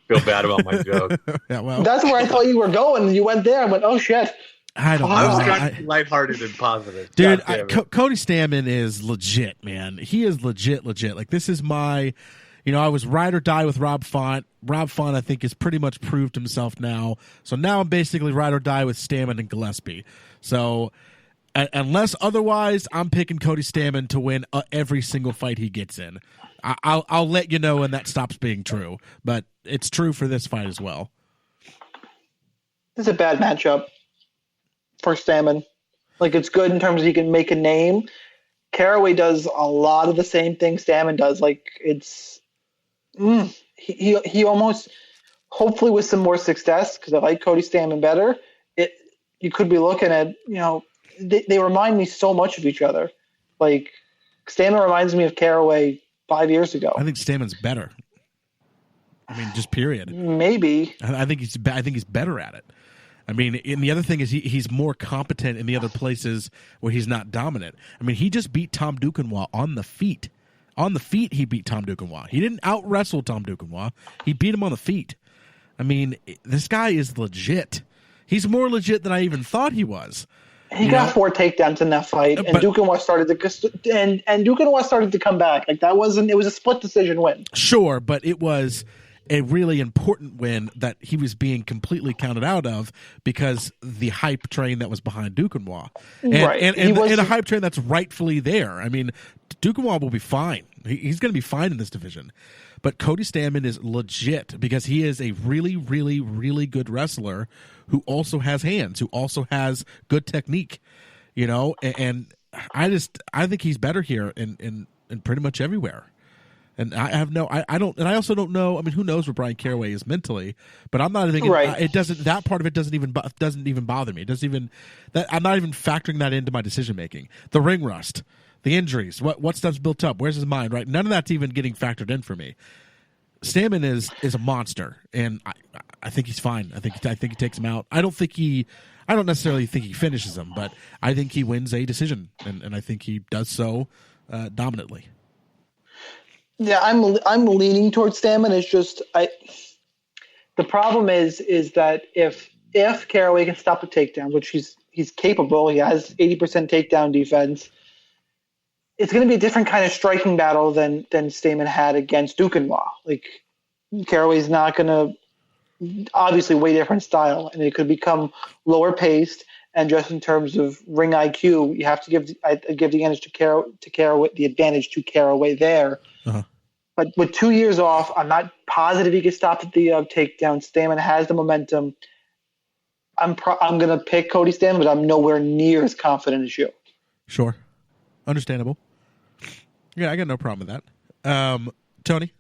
feel bad about my joke. Yeah, well, that's where I thought you were going. You went there. I went, oh shit. I don't know. I was trying to be lighthearted and positive. Dude, Cody Stamann is legit, man. He is legit. Like, this is my... I was ride or die with Rob Font. Rob Font, I think, has pretty much proved himself now. So now I'm basically ride or die with Stamann and Gillespie. So unless otherwise, I'm picking Cody Stamann to win every single fight he gets in. I'll let you know when that stops being true. But it's true for this fight as well. This is a bad matchup for Stamann. Like, it's good in terms of he can make a name. Caraway does a lot of the same things Stamann does. Like, it's... He almost, hopefully with some more success, because I like Cody Stamann better, you could be looking at, they remind me so much of each other. Like, Stamann reminds me of Caraway 5 years ago. I think Stamann's better. I mean, just period. Maybe. I think he's better at it. I mean, and the other thing is he's more competent in the other places where he's not dominant. I mean, he just beat Tom Duquesnoy on the feet. On the feet, he beat Tom Duquesnoy. He didn't out-wrestle Tom Duquesnoy. He beat him on the feet. I mean, this guy is legit. He's more legit than I even thought he was. He got 4 takedowns in that fight, and Duquesnoy started to come back. Like, it was a split decision win. Sure, but it was a really important win that he was being completely counted out of because the hype train that was behind Duquesnoy. And a hype train that's rightfully there. I mean, Duquesnoy will be fine. He's going to be fine in this division. But Cody Stamann is legit because he is a really, really, really good wrestler who also has hands, who also has good technique, and I think he's better here in pretty much everywhere. And I also don't know. I mean, who knows where Brian Caraway is mentally? But I'm not even. Right. It doesn't. That part of it doesn't even bother me. It doesn't even. I'm not even factoring that into my decision making. The ring rust, the injuries, what stuff's built up, where's his mind? Right. None of that's even getting factored in for me. Stamann is a monster, and I think he's fine. I think he takes him out. I don't necessarily think he finishes him, but I think he wins a decision, and I think he does so dominantly. Yeah, I'm leaning towards Stamann. It's just the problem is that if Caraway can stop the takedown, which he's capable, he has 80% takedown defense. It's going to be a different kind of striking battle than Stamann had against Duquesnoy. Like, Caraway's not going to, obviously, way different style, and it could become lower paced. And just in terms of ring IQ, you have to give the advantage to Caraway, the advantage to Caraway there. Uh-huh. But with 2 years off, I'm not positive he can stop at the takedown. Stamann has the momentum. I'm going to pick Cody Stamann, but I'm nowhere near as confident as you. Sure, understandable. Yeah, I got no problem with that. Tony?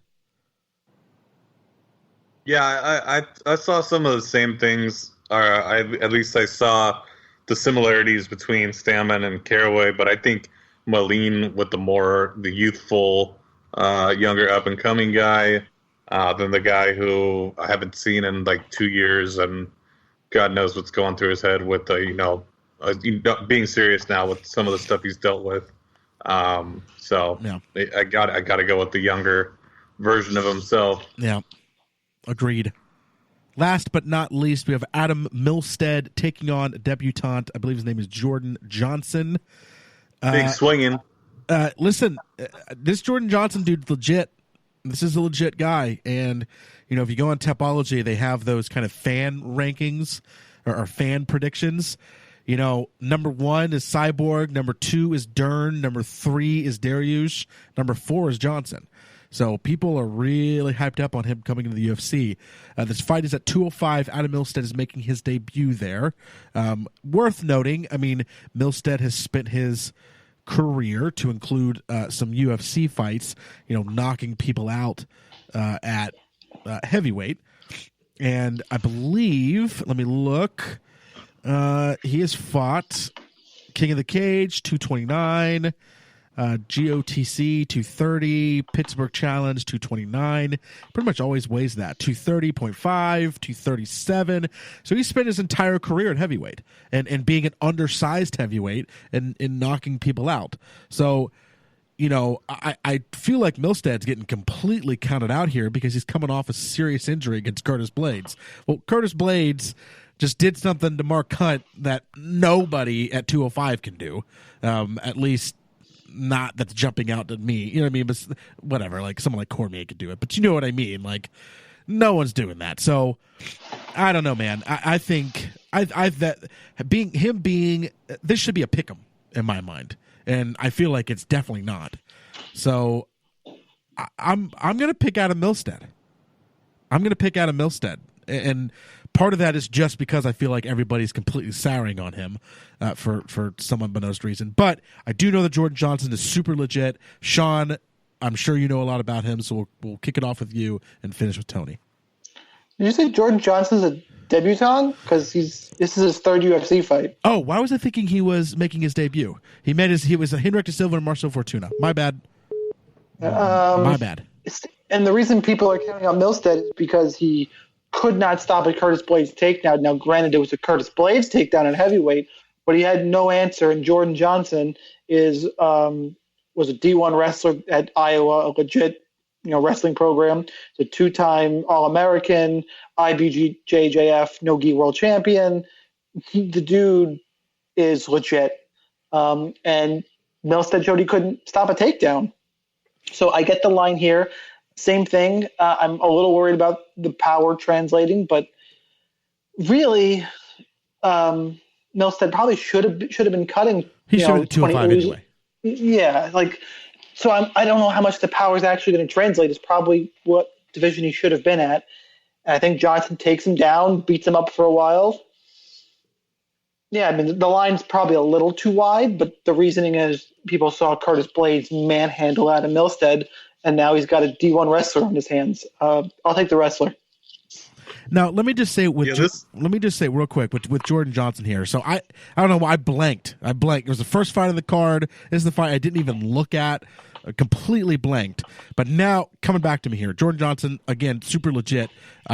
Yeah, I saw some of the same things. At least I saw the similarities between Stamann and Caraway, but I think I'm going to lean with the youthful, younger up-and-coming guy than the guy who I haven't seen in like 2 years, and God knows what's going through his head with being serious now with some of the stuff he's dealt with. So yeah. I got to go with the younger version of himself. Yeah, agreed. Last but not least, we have Adam Milstead taking on a debutante. I believe his name is Jordan Johnson. Big swinging. Listen, this Jordan Johnson dude's legit. This is a legit guy. And, if you go on Tapology, they have those kind of fan rankings or fan predictions. Number 1 is Cyborg. Number 2 is Dern. Number 3 is Dariush. Number 4 is Johnson. So people are really hyped up on him coming into the UFC. This fight is at 205. Adam Milstead is making his debut there. Worth noting, I mean, Milstead has spent his career to include some UFC fights, knocking people out at heavyweight. And I believe, let me look, he has fought King of the Cage, 229, GOTC, 230, Pittsburgh Challenge, 229. Pretty much always weighs that, 230.5, 237. So he spent his entire career at heavyweight and being an undersized heavyweight and knocking people out. So, I feel like Milstead's getting completely counted out here because he's coming off a serious injury against Curtis Blades. Well, Curtis Blades just did something to Mark Hunt that nobody at 205 can do. At least not that's jumping out at me. You know what I mean? But whatever, like someone like Cormier could do it. But you know what I mean? Like no one's doing that. So I don't know, man. I think that being this should be a pick'em in my mind. And I feel like it's definitely not. So I'm going to pick Adam Milstead. And part of that is just because I feel like everybody's completely souring on him for some unbeknownst reason. But I do know that Jordan Johnson is super legit. Sean, I'm sure you know a lot about him, so we'll kick it off with you and finish with Tony. Did you say Jordan Johnson's a debutant? Because this is his third UFC fight. Oh, why was I thinking he was making his debut? He was Henrik de Silva and Marcel Fortuna. My bad. My bad. And the reason people are counting on Milstead is because he could not stop a Curtis Blades takedown. Now, granted, it was a Curtis Blades takedown at heavyweight, but he had no answer. And Jordan Johnson was a D1 wrestler at Iowa, a legit wrestling program. He's a two-time All-American, IBJJF no-gi world champion. The dude is legit. And Milstead showed he couldn't stop a takedown. So I get the line here. Same thing. I'm a little worried about the power translating, but really, Milstead probably should have been cutting. He should have been 205 anyway. Yeah, so I don't know how much the power is actually going to translate. It's probably what division he should have been at. And I think Johnson takes him down, beats him up for a while. Yeah, I mean, the line's probably a little too wide, but the reasoning is people saw Curtis Blades manhandle Adam Milstead, and now he's got a D1 wrestler on his hands. I'll take the wrestler. Now, let me just say real quick with Jordan Johnson here. So I don't know why I blanked. It was the first fight on the card. This is the fight I didn't even look at. Completely blanked. But now coming back to me here, Jordan Johnson, again, super legit,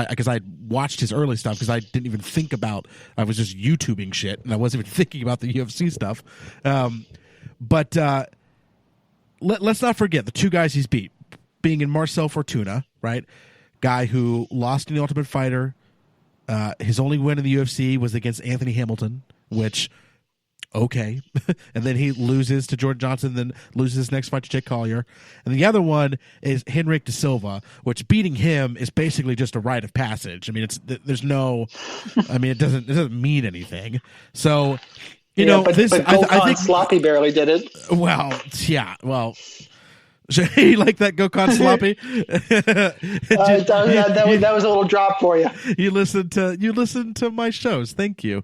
because I watched his early stuff because I didn't even think about, I was just YouTubing shit and I wasn't even thinking about the UFC stuff. But let's not forget the two guys he's beat, being in Marcel Fortuna, right? Guy who lost in the Ultimate Fighter. His only win in the UFC was against Anthony Hamilton, which, okay. And then he loses to Jordan Johnson, then loses his next fight to Jake Collier. And the other one is Henrik de Silva, which beating him is basically just a rite of passage. I mean, it doesn't mean anything. So, you know, but I think Sloppy barely did it. Well, yeah, well. You like that Gokhan Sloppy? that was a little drop for you. You listened to my shows. Thank you.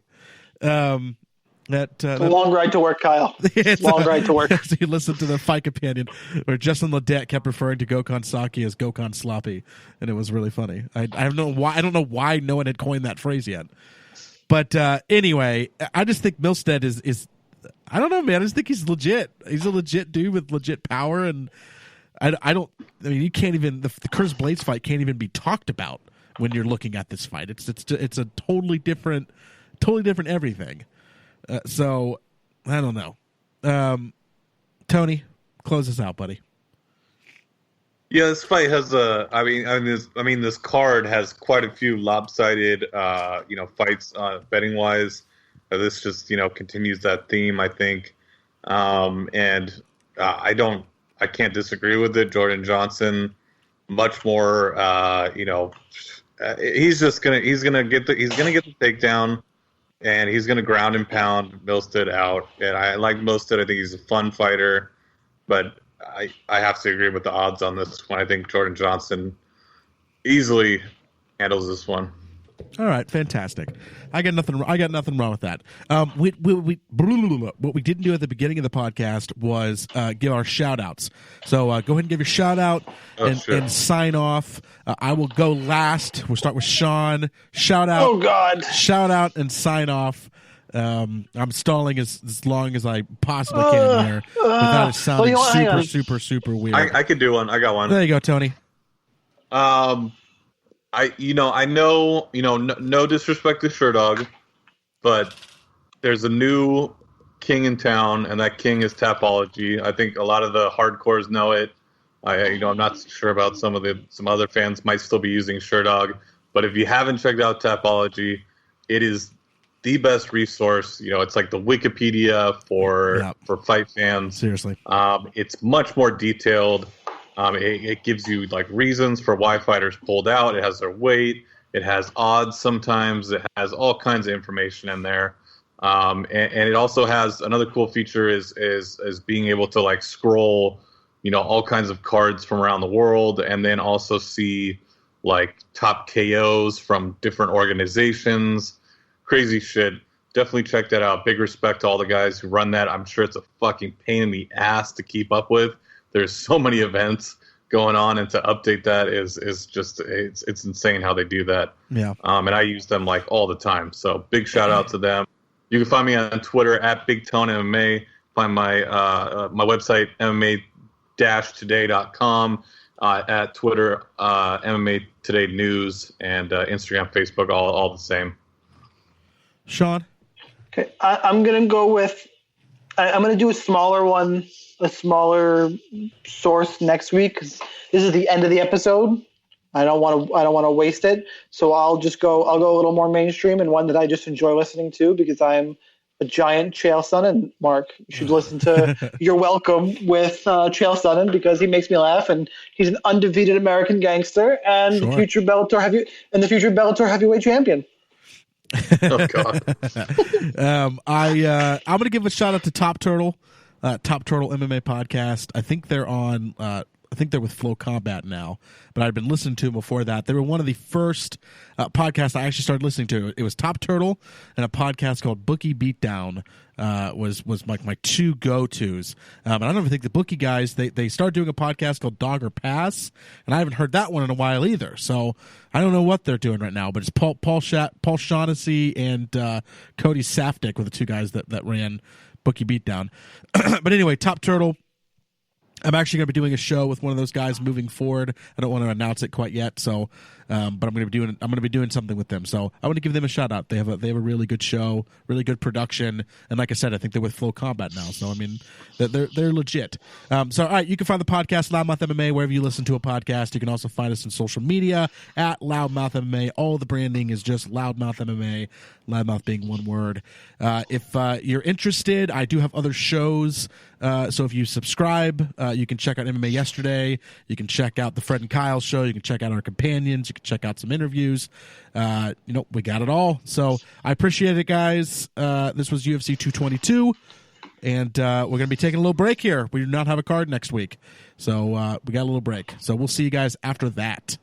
It's a long ride to work, Kyle. Long ride to work. So you listened to the Fight Companion where Justin Ledette kept referring to Gokhan Saki as Gokhan Sloppy, and it was really funny. I don't know why no one had coined that phrase yet. But anyway, I just think Milstead is I don't know, man. I just think he's legit. He's a legit dude with legit power, and you can't even the Curtis Blades fight can't even be talked about when you're looking at this fight. It's a totally different everything. So I don't know. Tony, close us out, buddy. Yeah, this fight has this card has quite a few lopsided fights betting wise. This just continues that theme, I think, and I can't disagree with it. Jordan Johnson, much more, he's gonna get the takedown, and he's gonna ground and pound Milstead out. And I like Milstead. I think he's a fun fighter, but I have to agree with the odds on this one. I think Jordan Johnson easily handles this one. All right, fantastic. I got nothing wrong with that. What we didn't do at the beginning of the podcast was give our shout outs. So go ahead and give your shout out and sign off. I will go last. We'll start with Sean. Shout out. Oh God. Shout out and sign off. I'm stalling as long as I possibly can here without it sounding super weird. I could do one. I got one. There you go, Tony. I know, no disrespect to Sherdog, but there's a new king in town, and that king is Tapology. I think a lot of the hardcores know it. I'm not sure about some other fans might still be using Sherdog, but if you haven't checked out Tapology, it is the best resource. It's like the Wikipedia for fight fans. Seriously, it's much more detailed. It gives you like reasons for why fighters pulled out. It has their weight. It has odds sometimes. It has all kinds of information in there. And it also has another cool feature is being able to like scroll, all kinds of cards from around the world, and then also see like top KOs from different organizations. Crazy shit. Definitely check that out. Big respect to all the guys who run that. I'm sure it's a fucking pain in the ass to keep up with. There's so many events going on, and to update that is just it's insane how they do that. Yeah. And I use them like all the time. So big shout out to them. You can find me on Twitter at Big Tone MMA. Find my my website MMA-today.com. At Twitter MMA Today News, and Instagram, Facebook, all the same. Sean. Okay, I'm gonna go with. I'm gonna do a smaller one. A smaller source next week because this is the end of the episode. I don't want to waste it, so I'll go a little more mainstream and one that I just enjoy listening to because I'm a giant Chael Sonnen. Mark, you should listen to You're Welcome with Chael Sonnen because he makes me laugh and he's an undefeated American gangster and the future Bellator heavyweight champion. Oh God. I'm gonna give a shout out to Top Turtle MMA podcast. I think they're on. I think they're with Flow Combat now, but I'd been listening to them before that. They were one of the first podcasts I actually started listening to. It was Top Turtle and a podcast called Bookie Beatdown was like my two go-tos. And I don't even think the Bookie guys, they started doing a podcast called Dog or Pass, and I haven't heard that one in a while either. So I don't know what they're doing right now, but it's Paul Shaughnessy and Cody Safdie were the two guys that ran Bookie Beatdown. But anyway, Top Turtle. I'm actually going to be doing a show with one of those guys moving forward. I don't want to announce it quite yet, so but I'm going to be doing something with them. So I want to give them a shout out. They have a really good show, really good production, and like I said, I think they're with Flow Combat now. So I mean, they're legit. So all right, you can find the podcast Loudmouth MMA wherever you listen to a podcast. You can also find us on social media at Loudmouth MMA. All the branding is just Loudmouth MMA. Loudmouth being one word. If you're interested, I do have other shows. So if you subscribe, you can check out MMA Yesterday. You can check out the Fred and Kyle show. You can check out our companions. You can check out some interviews. We got it all. So I appreciate it, guys. This was UFC 222, and we're going to be taking a little break here. We do not have a card next week, so we got a little break. So we'll see you guys after that.